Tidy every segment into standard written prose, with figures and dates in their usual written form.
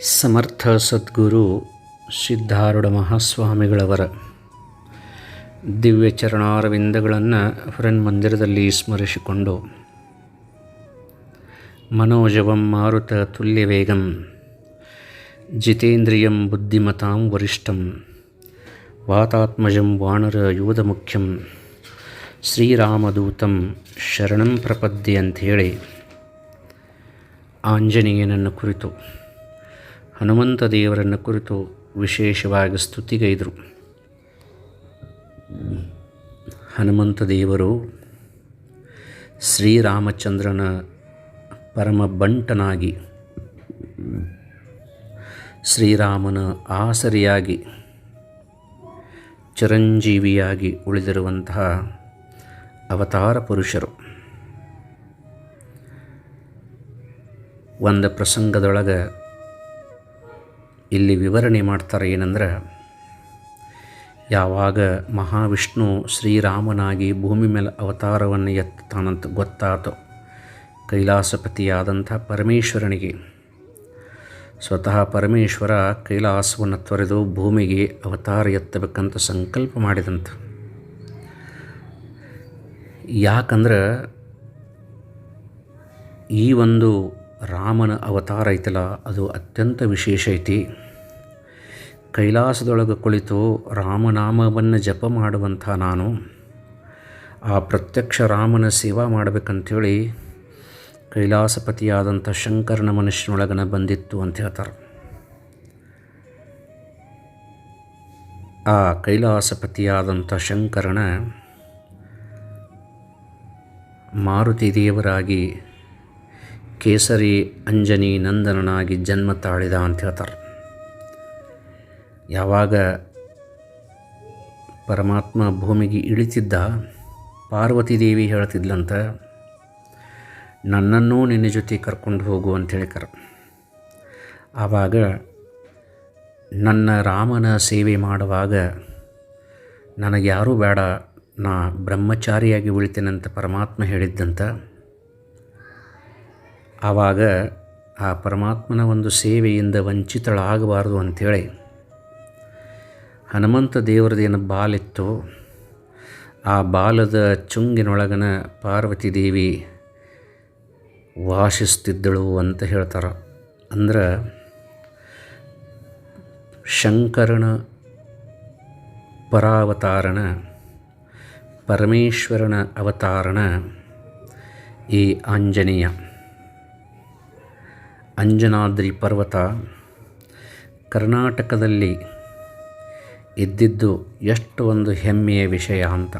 ಸಮರ್ಥ ಸದ್ಗುರು ಸಿದ್ಧಾರೂಢ ಮಹಾಸ್ವಾಮಿಗಳವರ ದಿವ್ಯ ಚರಣಾರವಿಂದಗಳನ್ನು ಮಂದಿರದಲ್ಲಿ ಸ್ಮರಿಸಿಕೊಂಡು ಮನೋಜವಂ ಮಾರುತ ತುಲ್ಯವೇಗಂ ಜಿತೇಂದ್ರಿಯಂ ಬುದ್ಧಿಮತಾಂ ವರಿಷ್ಠಂ ವಾತಾತ್ಮಜಂ ವಾನರ ಯೋಧಮುಖ್ಯಂ ಶ್ರೀರಾಮದೂತಂ ಶರಣಂ ಪ್ರಪದ್ಯೆ ಅಂಥೇಳಿ ಆಂಜನೇಯನನ್ನು ಕುರಿತು ಹನುಮಂತ ದೇವರನ್ನು ಕುರಿತು ವಿಶೇಷವಾಗಿ ಸ್ತುತಿಗೈದರು. ಹನುಮಂತ ದೇವರು ಶ್ರೀರಾಮಚಂದ್ರನ ಪರಮ ಬಂಟನಾಗಿ, ಶ್ರೀರಾಮನ ಆಸರಿಯಾಗಿ, ಚಿರಂಜೀವಿಯಾಗಿ ಉಳಿದಿರುವಂತಹ ಅವತಾರ ಪುರುಷರು. ಒಂದು ಪ್ರಸಂಗದೊಳಗೆ ಇಲ್ಲಿ ವಿವರಣೆ ಮಾಡ್ತಾರೆ. ಏನಂದ್ರೆ, ಯಾವಾಗ ಮಹಾವಿಷ್ಣು ಶ್ರೀರಾಮನಾಗಿ ಭೂಮಿ ಮೇಲೆ ಅವತಾರವನ್ನು ಎತ್ತಾನಂತ ಗೊತ್ತಾತು, ಕೈಲಾಸಪತಿಯಾದಂಥ ಪರಮೇಶ್ವರನಿಗೆ ಸ್ವತಃ ಪರಮೇಶ್ವರ ಕೈಲಾಸವನ್ನು ತೊರೆದು ಭೂಮಿಗೆ ಅವತಾರ ಎತ್ತಬೇಕಂತ ಸಂಕಲ್ಪ ಮಾಡಿದಂಥ. ಯಾಕಂದ್ರೆ ಈ ಒಂದು ರಾಮನ ಅವತಾರ ಐತಲ್ಲ, ಅದು ಅತ್ಯಂತ ವಿಶೇಷ ಐತಿ. ಕೈಲಾಸದೊಳಗೆ ಕುಳಿತು ರಾಮನಾಮವನ್ನು ಜಪ ಮಾಡುವಂಥ ನಾನು ಆ ಪ್ರತ್ಯಕ್ಷ ರಾಮನ ಸೇವಾ ಮಾಡಬೇಕಂಥೇಳಿ ಕೈಲಾಸಪತಿಯಾದಂಥ ಶಂಕರನ ಮನುಷ್ಯನೊಳಗನ ಬಂದಿತ್ತು ಅಂತ ಹೇಳ್ತಾರೆ. ಆ ಕೈಲಾಸಪತಿಯಾದಂಥ ಶಂಕರನ ಮಾರುತಿ ದೇವರಾಗಿ ಕೇಸರಿ ಅಂಜನಿ ನಂದನನಾಗಿ ಜನ್ಮ ತಾಳಿದ ಅಂತ ಹೇಳ್ತಾರೆ. ಯಾವಾಗ ಪರಮಾತ್ಮ ಭೂಮಿಗೆ ಇಳಿತಿದ್ದ, ಪಾರ್ವತಿ ದೇವಿ ಹೇಳ್ತಿದ್ಲಂತ, ನನ್ನನ್ನೂ ನಿನ್ನ ಜೊತೆ ಕರ್ಕೊಂಡು ಹೋಗು ಅಂಥೇಳಿ ಆವಾಗ ನನ್ನ ರಾಮನ ಸೇವೆ ಮಾಡುವಾಗ ನನಗೆ ಯಾರೂ ಬೇಡ, ನಾ ಬ್ರಹ್ಮಚಾರಿಯಾಗಿ ಉಳಿತೇನಂತ ಪರಮಾತ್ಮ ಹೇಳಿದ್ದಂತ. ಆವಾಗ ಆ ಪರಮಾತ್ಮನ ಒಂದು ಸೇವೆಯಿಂದ ವಂಚಿತಳಾಗಬಾರ್ದು ಅಂಥೇಳಿ ಹನುಮಂತ ದೇವರದೇನು ಬಾಲಿತ್ತು, ಆ ಬಾಲದ ಚುಂಗಿನೊಳಗನ ಪಾರ್ವತಿ ದೇವಿ ವಾಸಿಸ್ತಿದ್ದಳು ಅಂತ ಹೇಳ್ತಾರೆ. ಅಂದ್ರೆ ಶಂಕರನ ಪರಾವತಾರನ, ಪರಮೇಶ್ವರನ ಅವತಾರನ ಈ ಆಂಜನೇಯ. ಅಂಜನಾದ್ರಿ ಪರ್ವತ ಕರ್ನಾಟಕದಲ್ಲಿ ಇದ್ದಿದ್ದು ಎಷ್ಟು ಒಂದು ಹೆಮ್ಮೆಯ ವಿಷಯ ಅಂತ.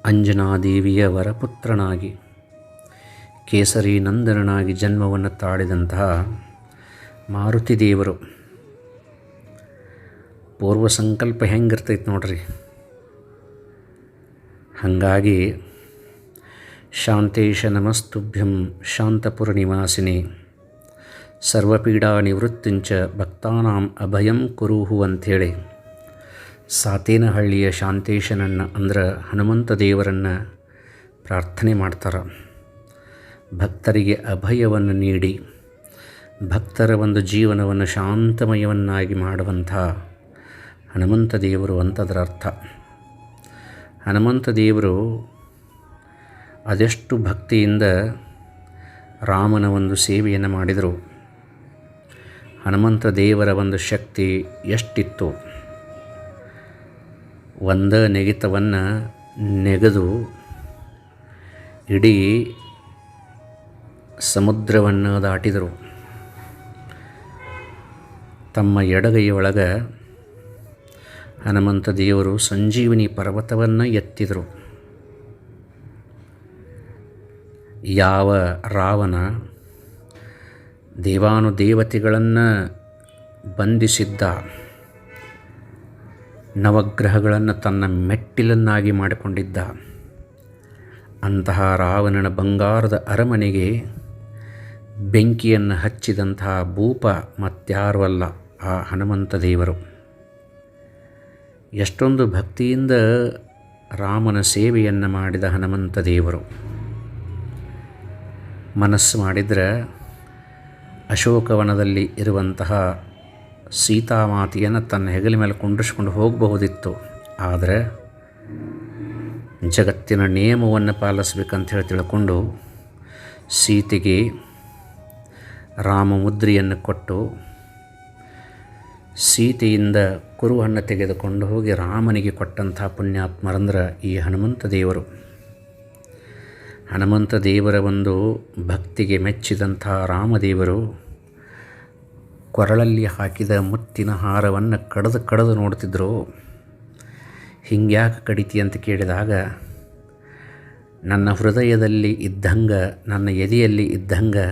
ಅಂಜನಾದೇವಿಯ ವರಪುತ್ರನಾಗಿ ಕೇಸರಿ ನಂದನನಾಗಿ ಜನ್ಮವನ್ನು ತಾಳಿದಂತಹ ಮಾರುತಿ ದೇವರು ಪೂರ್ವ ಸಂಕಲ್ಪ ಹೆಂಗಿರ್ತೈತೆ ನೋಡ್ರಿ. ಹಾಗಾಗಿ ಶಾಂತೇಶ ನಮಸ್ತುಭ್ಯಂ ಶಾಂತಪುರ ನಿವಾಸಿನಿ ಸರ್ವಪೀಡಾ ನಿವೃತ್ತಿಂಚ ಭಕ್ತಾನಾಂ ಅಭಯಂ ಕುರುಹು ಅಂಥೇಳಿ ಸಾತೇನಹಳ್ಳಿಯ ಶಾಂತೇಶನನ್ನು ಅಂದ್ರೆ ಹನುಮಂತ ದೇವರನ್ನು ಪ್ರಾರ್ಥನೆ ಮಾಡ್ತಾರೆ. ಭಕ್ತರಿಗೆ ಅಭಯವನ್ನು ನೀಡಿ ಭಕ್ತರ ಒಂದು ಜೀವನವನ್ನು ಶಾಂತಮಯವನ್ನಾಗಿ ಮಾಡುವಂಥ ಹನುಮಂತ ದೇವರು ಅಂತದರ ಅರ್ಥ. ಹನುಮಂತ ದೇವರು ಅದೆಷ್ಟು ಭಕ್ತಿಯಿಂದ ರಾಮನ ಒಂದು ಸೇವೆಯನ್ನು ಮಾಡಿದರು. ಹನುಮಂತ ದೇವರ ಒಂದು ಶಕ್ತಿ ಎಷ್ಟಿತ್ತು, ಒಂದ ನೆಗೆತವನ್ನು ನೆಗೆದು ಇಡೀ ಸಮುದ್ರವನ್ನು ದಾಟಿದರು. ತಮ್ಮ ಎಡಗೈಯೊಳಗೆ ಹನುಮಂತ ದೇವರು ಸಂಜೀವಿನಿ ಪರ್ವತವನ್ನು ಎತ್ತಿದರು. ಯಾವ ರಾವಣ ದೇವಾನುದೇವತೆಗಳನ್ನು ಬಂಧಿಸಿದ್ದ, ನವಗ್ರಹಗಳನ್ನು ತನ್ನ ಮೆಟ್ಟಿಲನ್ನಾಗಿ ಮಾಡಿಕೊಂಡಿದ್ದ, ಅಂತಹ ರಾವಣನ ಬಂಗಾರದ ಅರಮನೆಗೆ ಬೆಂಕಿಯನ್ನು ಹಚ್ಚಿದಂತಹ ಭೂಪ ಮತ್ಯಾರೂ ಅಲ್ಲ, ಆ ಹನುಮಂತ ದೇವರು. ಎಷ್ಟೊಂದು ಭಕ್ತಿಯಿಂದ ರಾಮನ ಸೇವೆಯನ್ನು ಮಾಡಿದ ಹನುಮಂತ ದೇವರು. ಮನಸ್ಸು ಮಾಡಿದರೆ ಅಶೋಕವನದಲ್ಲಿ ಇರುವಂತಹ ಸೀತಾಮಾತೆಯನ್ನು ತನ್ನ ಹೆಗಲ ಮೇಲೆ ಕುಂಡ್ರಿಸ್ಕೊಂಡು ಹೋಗಬಹುದಿತ್ತು. ಆದರೆ ಜಗತ್ತಿನ ನಿಯಮವನ್ನು ಪಾಲಿಸಬೇಕಂತ ಹೇಳಿ ತಿಳ್ಕೊಂಡು ಸೀತೆಗೆ ರಾಮಮುದ್ರೆಯನ್ನು ಕೊಟ್ಟು ಸೀತೆಯಿಂದ ಕುರುಹನ್ನು ತೆಗೆದುಕೊಂಡು ಹೋಗಿ ರಾಮನಿಗೆ ಕೊಟ್ಟಂಥ ಪುಣ್ಯಾತ್ಮರಂದ್ರೆ ಈ ಹನುಮಂತ ದೇವರು. ಹನುಮಂತ ದೇವರ ಒಂದು ಭಕ್ತಿಗೆ ಮೆಚ್ಚಿದಂಥ ರಾಮದೇವರು ಕೊರಳಲ್ಲಿ ಹಾಕಿದ ಮುತ್ತಿನ ಹಾರವನ್ನು ಕಡಿದು ನೋಡ್ತಿದ್ರು. ಹಿಂಗ್ಯಾಕೆ ಕಡಿತಿ ಅಂತ ಕೇಳಿದಾಗ, ನನ್ನ ಹೃದಯದಲ್ಲಿ ಇದ್ದಂಗೆ, ನನ್ನ ಎದೆಯಲ್ಲಿ ಇದ್ದಂಗೆ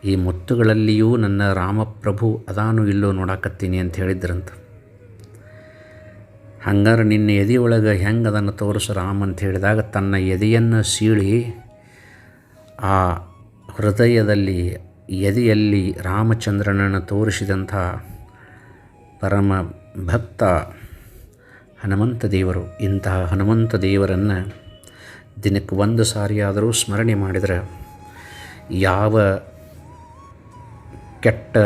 ಈ ಮುತ್ತುಗಳಲ್ಲಿಯೂ ನನ್ನ ರಾಮಪ್ರಭು ಅದಾನು ಇಲ್ಲೋ ನೋಡಾಕತ್ತೀನಿ ಅಂತ ಹೇಳಿದ್ರಂತ. ಹಂಗಾರೆ ನಿನ್ನ ಎದೆಯೊಳಗೆ ಹೆಂಗೆ ಅದನ್ನು ತೋರಿಸು ರಾಮ ಅಂತ ಹೇಳಿದಾಗ, ತನ್ನ ಎದೆಯನ್ನು ಸೀಳಿ ಆ ಹೃದಯದಲ್ಲಿ ಎದೆಯಲ್ಲಿ ರಾಮಚಂದ್ರನನ್ನು ತೋರಿಸಿದಂಥ ಪರಮ ಭಕ್ತ ಹನುಮಂತ ದೇವರು. ಇಂತಹ ಹನುಮಂತ ದೇವರನ್ನು ದಿನಕ್ಕೆ ಒಂದು ಸಾರಿಯಾದರೂ ಸ್ಮರಣೆ ಮಾಡಿದರೆ ಯಾವ ಕೆಟ್ಟ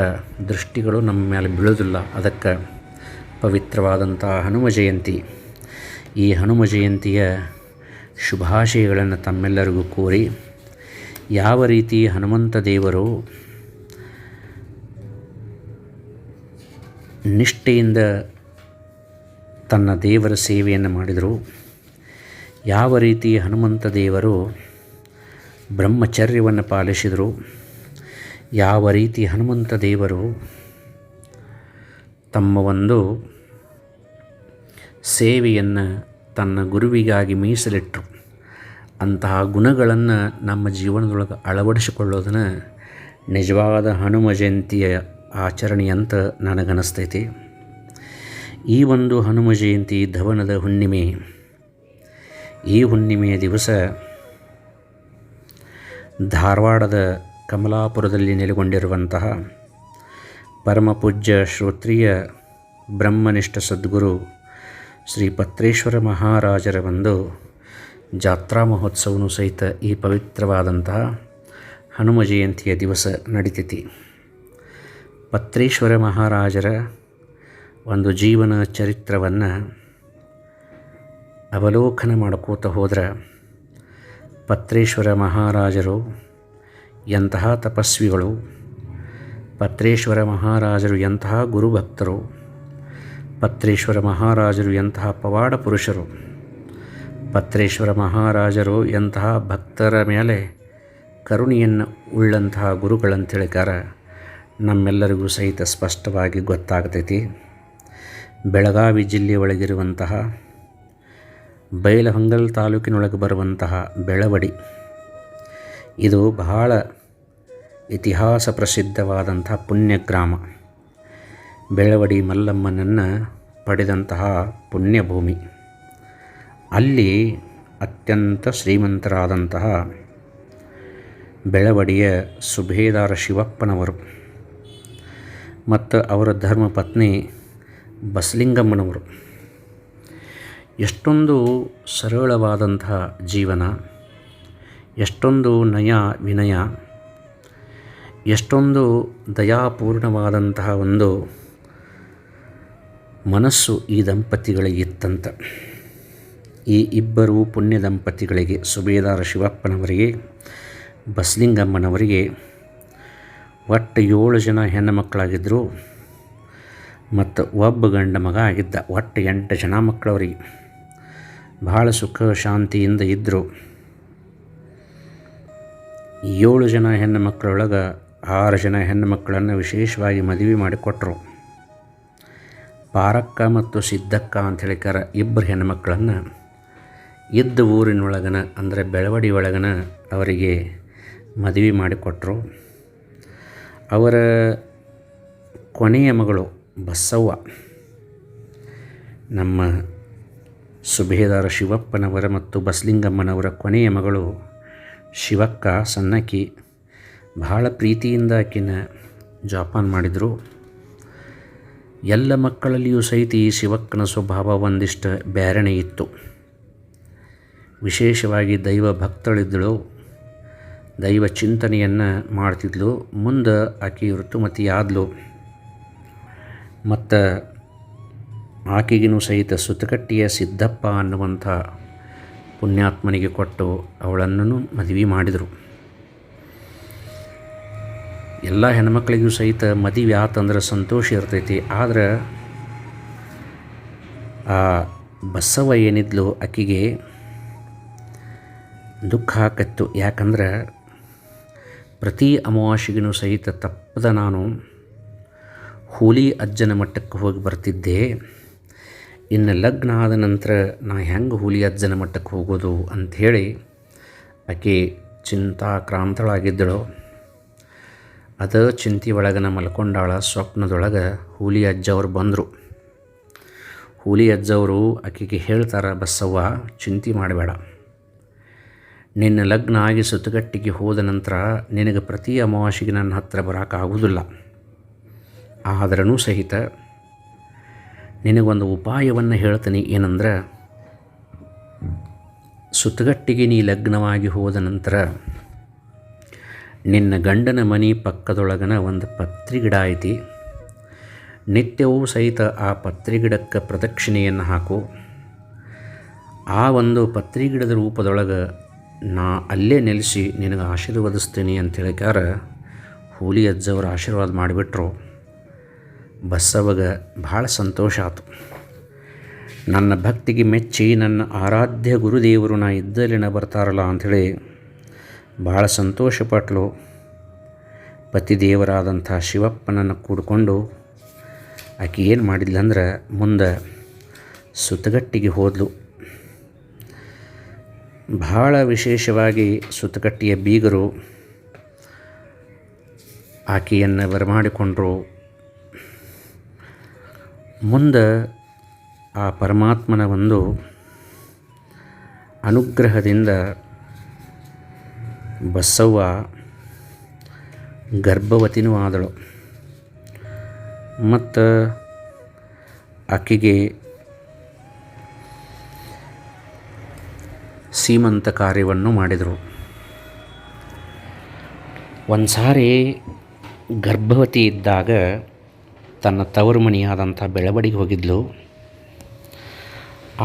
ದೃಷ್ಟಿಗಳು ನಮ್ಮ ಮೇಲೆ ಬೀಳೋದಿಲ್ಲ. ಅದಕ್ಕೆ ಪವಿತ್ರವಾದಂಥ ಹನುಮ ಜಯಂತಿ. ಈ ಹನುಮ ಜಯಂತಿಯ ಶುಭಾಶಯಗಳನ್ನು ತಮ್ಮೆಲ್ಲರಿಗೂ ಕೋರಿ, ಯಾವ ರೀತಿ ಹನುಮಂತ ದೇವರು ನಿಷ್ಠೆಯಿಂದ ತನ್ನ ದೇವರ ಸೇವೆಯನ್ನು ಮಾಡಿದರು, ಯಾವ ರೀತಿ ಹನುಮಂತ ದೇವರು ಬ್ರಹ್ಮಚರ್ಯವನ್ನು ಪಾಲಿಸಿದರು, ಯಾವ ರೀತಿ ಹನುಮಂತ ದೇವರು ತಮ್ಮ ಒಂದು ಸೇವೆಯನ್ನು ತನ್ನ ಗುರುವಿಗಾಗಿ ಮೀಸಲಿಟ್ಟರು, ಅಂತಹ ಗುಣಗಳನ್ನು ನಮ್ಮ ಜೀವನದೊಳಗೆ ಅಳವಡಿಸಿಕೊಳ್ಳೋದನ್ನು ನಿಜವಾದ ಹನುಮ ಜಯಂತಿಯ ಆಚರಣೆ ಅಂತ ನನಗನ್ನಿಸ್ತೈತಿ. ಈ ಒಂದು ಹನುಮ ಜಯಂತಿ ಧವನದ ಹುಣ್ಣಿಮೆ. ಈ ಹುಣ್ಣಿಮೆಯ ದಿವಸ ಧಾರವಾಡದ ಕಮಲಾಪುರದಲ್ಲಿ ನೆಲೆಗೊಂಡಿರುವಂತಹ ಪರಮಪೂಜ್ಯ ಶ್ರೋತ್ರಿಯ ಬ್ರಹ್ಮನಿಷ್ಠ ಸದ್ಗುರು ಶ್ರೀ ಪತ್ರೇಶ್ವರ ಮಹಾರಾಜರ ಒಂದು ಜಾತ್ರಾ ಮಹೋತ್ಸವನೂ ಸಹಿತ ಈ ಪವಿತ್ರವಾದಂತಹ ಹನುಮ ಜಯಂತಿಯ ದಿವಸ ನಡೀತೈತಿ. ಪತ್ರೇಶ್ವರ ಮಹಾರಾಜರ ಒಂದು ಜೀವನ ಚರಿತ್ರವನ್ನು ಅವಲೋಕನ ಮಾಡ್ಕೋತ ಹೋದರೆ, ಪತ್ರೇಶ್ವರ ಮಹಾರಾಜರು ಎಂತಹ ತಪಸ್ವಿಗಳು, ಪತ್ರೇಶ್ವರ ಮಹಾರಾಜರು ಎಂತಹ ಗುರುಭಕ್ತರು, ಪತ್ರೇಶ್ವರ ಮಹಾರಾಜರು ಎಂತಹ ಪವಾಡ ಪುರುಷರು, ಪತ್ರೇಶ್ವರ ಮಹಾರಾಜರು ಎಂತಹ ಭಕ್ತರ ಮೇಲೆ ಕರುಣೆಯನ್ನು ಉಳ್ಳಂತಹ ಗುರುಗಳಂತೇಳಿಕಾರ ನಮ್ಮೆಲ್ಲರಿಗೂ ಸಹಿತ ಸ್ಪಷ್ಟವಾಗಿ ಗೊತ್ತಾಗ್ತೈತಿ. ಬೆಳಗಾವಿ ಜಿಲ್ಲೆಯ ಒಳಗಿರುವಂತಹ ಬೈಲಹೊಂಗಲ ತಾಲೂಕಿನೊಳಗೆ ಬರುವಂತಹ ಬೆಳವಡಿ, ಇದು ಬಹಳ ಇತಿಹಾಸ ಪ್ರಸಿದ್ಧವಾದಂಥ ಪುಣ್ಯಗ್ರಾಮ. ಬೆಳವಡಿ ಮಲ್ಲಮ್ಮನನ್ನು ಪಡೆದಂತಹ ಪುಣ್ಯಭೂಮಿ. ಅಲ್ಲಿ ಅತ್ಯಂತ ಶ್ರೀಮಂತರಾದಂತಹ ಬೆಳವಡಿಯ ಸುಬೇದಾರ ಶಿವಪ್ಪನವರು ಮತ್ತು ಅವರ ಧರ್ಮಪತ್ನಿ ಬಸಲಿಂಗಮ್ಮನವರು ಎಷ್ಟೊಂದು ಸರಳವಾದಂತಹ ಜೀವನ, ಎಷ್ಟೊಂದು ನಯ ವಿನಯ, ಎಷ್ಟೊಂದು ದಯಾಪೂರ್ಣವಾದಂತಹ ಒಂದು ಮನಸ್ಸು ಈ ದಂಪತಿಗಳಿಗಿತ್ತಂತ. ಈ ಇಬ್ಬರು ಪುಣ್ಯ ದಂಪತಿಗಳಿಗೆ, ಸುಬೇದಾರ ಶಿವಪ್ಪನವರಿಗೆ, ಬಸಲಿಂಗಮ್ಮನವರಿಗೆ ಒಟ್ಟು 7 ಜನ ಹೆಣ್ಣು ಮಕ್ಕಳಾಗಿದ್ದರು ಮತ್ತು ಒಬ್ಬ ಗಂಡ ಮಗ ಆಗಿದ್ದ. ಒಟ್ಟು 8 ಜನ ಮಕ್ಕಳವರಿಗೆ ಬಹಳ ಸುಖ ಶಾಂತಿಯಿಂದ ಇದ್ದರು. 7 ಜನ ಹೆಣ್ಣು ಮಕ್ಕಳೊಳಗೆ 6 ಜನ ಹೆಣ್ಣು ಮಕ್ಕಳನ್ನು ವಿಶೇಷವಾಗಿ ಮದುವೆ ಮಾಡಿಕೊಟ್ರು. ಪಾರಕ್ಕ ಮತ್ತು ಸಿದ್ದಕ್ಕ ಅಂಥೇಳಿಕಾರ ಇಬ್ಬರು ಹೆಣ್ಣು ಮಕ್ಕಳನ್ನು ಇದ್ದ ಊರಿನೊಳಗನ ಅಂದರೆ ಬೆಳವಡಿ ಒಳಗನ ಅವರಿಗೆ ಮದುವೆ ಮಾಡಿಕೊಟ್ರು. ಅವರ ಕೊನೆಯ ಮಗಳು ಬಸವ್ವ, ನಮ್ಮ ಸುಬೇದಾರ ಶಿವಪ್ಪನವರ ಮತ್ತು ಬಸಲಿಂಗಮ್ಮನವರ ಕೊನೆಯ ಮಗಳು ಶಿವಕ್ಕ ಸಣ್ಣಕ್ಕಿ. ಬಹಳ ಪ್ರೀತಿಯಿಂದ ಆಕಿನ ಜೋಪಾನ ಮಾಡಿದರು. ಎಲ್ಲ ಮಕ್ಕಳಲ್ಲಿಯೂ ಸಹಿತ ಈ ಶಿವಕ್ಕನ ಸ್ವಭಾವ ಒಂದಿಷ್ಟು ಬೇರೆನೇ ಇತ್ತು. ವಿಶೇಷವಾಗಿ ದೈವ ಭಕ್ತಳಿದ್ದಳು. ದೈವ ಚಿಂತನೆಯನ್ನು ಮಾಡ್ತಿದ್ಲು. ಮುಂದೆ ಆಕೆ ಋತುಮತಿ ಆದಳು. ಮತ್ತು ಆಕೆಗಿನೂ ಸಹಿತ ಸುತಕಟ್ಟಿಯ ಸಿದ್ದಪ್ಪ ಅನ್ನುವಂಥ ಪುಣ್ಯಾತ್ಮನಿಗೆ ಕೊಟ್ಟು ಅವಳನ್ನು ಮದುವೆ ಮಾಡಿದರು. ಎಲ್ಲ ಹೆಣ್ಮಕ್ಳಿಗೂ ಸಹಿತ ಮದುವೆ ಆತಂದ್ರೆ ಸಂತೋಷ ಇರ್ತೈತಿ. ಆದ್ರೆ ಆ ಬಸವ ಏನಿದ್ಲು ಆಕೆಗೆ ದುಃಖ ಆಕತ್ತು. ಯಾಕಂದ್ರೆ ಪ್ರತಿ ಅಮಾವಾಸ್ಯೆಗೂ ಸಹಿತ ತಪ್ಪದ ನಾನು ಹುಲಿ ಅಜ್ಜನ ಮಟ್ಟಕ್ಕೆ ಹೋಗಿ ಬರ್ತಿದ್ದೆ. ಇನ್ನು ಲಗ್ನ ಆದ ನಂತರ ನಾ ಹೆಂಗೆ ಹುಲಿ ಅಜ್ಜನ ಮಟ್ಟಕ್ಕೆ ಹೋಗೋದು ಅಂಥೇಳಿ ಆಕೆ ಚಿಂತಾಕ್ರಾಂತಳಾಗಿದ್ದಳು. ಅದ ಚಿಂತೆ ಒಳಗನ ಮಲ್ಕೊಂಡಾಳ. ಸ್ವಪ್ನದೊಳಗೆ ಹುಲಿ ಅಜ್ಜವ್ರು ಬಂದರು. ಹುಲಿ ಅಜ್ಜವರು ಆಕೆಗೆ ಹೇಳ್ತಾರೆ, ಬಸವ್ವ ಚಿಂತೆ ಮಾಡಬೇಡ, ನಿನ್ನ ಲಗ್ನ ಆಗಿ ಸುತ್ತಗಟ್ಟಿಗೆ ಹೋದ ನಂತರ ನಿನಗೆ ಪ್ರತಿ ಅಮಾವಾಸ್ಯೆಗೆ ನನ್ನ ಹತ್ತಿರ ಬರೋಕ್ಕಾಗೋದಿಲ್ಲ. ಆದ್ರೂ ಸಹಿತ ನಿನಗೊಂದು ಉಪಾಯವನ್ನು ಹೇಳ್ತೀನಿ. ಏನಂದ್ರೆ, ಸುತ್ತಗಟ್ಟಿಗೆ ನೀ ಲಗ್ನವಾಗಿ ಹೋದ ನಂತರ ನಿನ್ನ ಗಂಡನ ಮನೆ ಪಕ್ಕದೊಳಗನ ಒಂದು ಪತ್ರಿ ಗಿಡ ಐತಿ. ನಿತ್ಯವೂ ಸಹಿತ ಆ ಪತ್ರಿ ಗಿಡಕ್ಕೆ ಪ್ರದಕ್ಷಿಣೆಯನ್ನು ಹಾಕು. ಆ ಒಂದು ಪತ್ರಿ ಗಿಡದ ರೂಪದೊಳಗೆ ನಾ ಅಲ್ಲೇ ನೆಲೆಸಿ ನಿನಗೆ ಆಶೀರ್ವದಿಸ್ತೀನಿ ಅಂತ ಹೇಳಿಕಾರ ಹುಲಿ ಅಜ್ಜವರು ಆಶೀರ್ವಾದ ಮಾಡಿಬಿಟ್ರು. ಬಸವಗೆ ಭಾಳ ಸಂತೋಷ ಆಯಿತು. ನನ್ನ ಭಕ್ತಿಗೆ ಮೆಚ್ಚಿ ನನ್ನ ಆರಾಧ್ಯ ಗುರುದೇವರು ನಾ ಇದ್ದಲ್ಲಿನ ಬರ್ತಾರಲ್ಲ ಅಂಥೇಳಿ ಭಾಳ ಸಂತೋಷಪಟ್ಟಳು. ಪತಿದೇವರಾದಂಥ ಶಿವಪ್ಪನನ್ನು ಕೂಡಿಕೊಂಡು ಆಕೆ ಏನು ಮಾಡಿದ್ಲಂದ್ರೆ ಮುಂದೆ ಸುತ್ತಗಟ್ಟಿಗೆ ಹೋದಳು. ಭಾಳ ವಿಶೇಷವಾಗಿ ಸುತ್ತಗಟ್ಟಿಯ ಬೀಗರು ಆಕೆಯನ್ನು ಬರಮಾಡಿಕೊಂಡರು. ಮುಂದೆ ಆ ಪರಮಾತ್ಮನ ಒಂದು ಅನುಗ್ರಹದಿಂದ ಬಸವ್ವ ಗರ್ಭವತಿನೂ ಆದಳು. ಮತ್ತು ಆಕೆಗೆ ಸೀಮಂತ ಕಾರ್ಯವನ್ನು ಮಾಡಿದರು. ಒಂದು ಸಾರಿ ಗರ್ಭವತಿ ಇದ್ದಾಗ ತನ್ನ ತವರು ಮನೆಯಾದಂಥ ಬೆಳವಡಿಗೆ ಹೋಗಿದ್ಲು.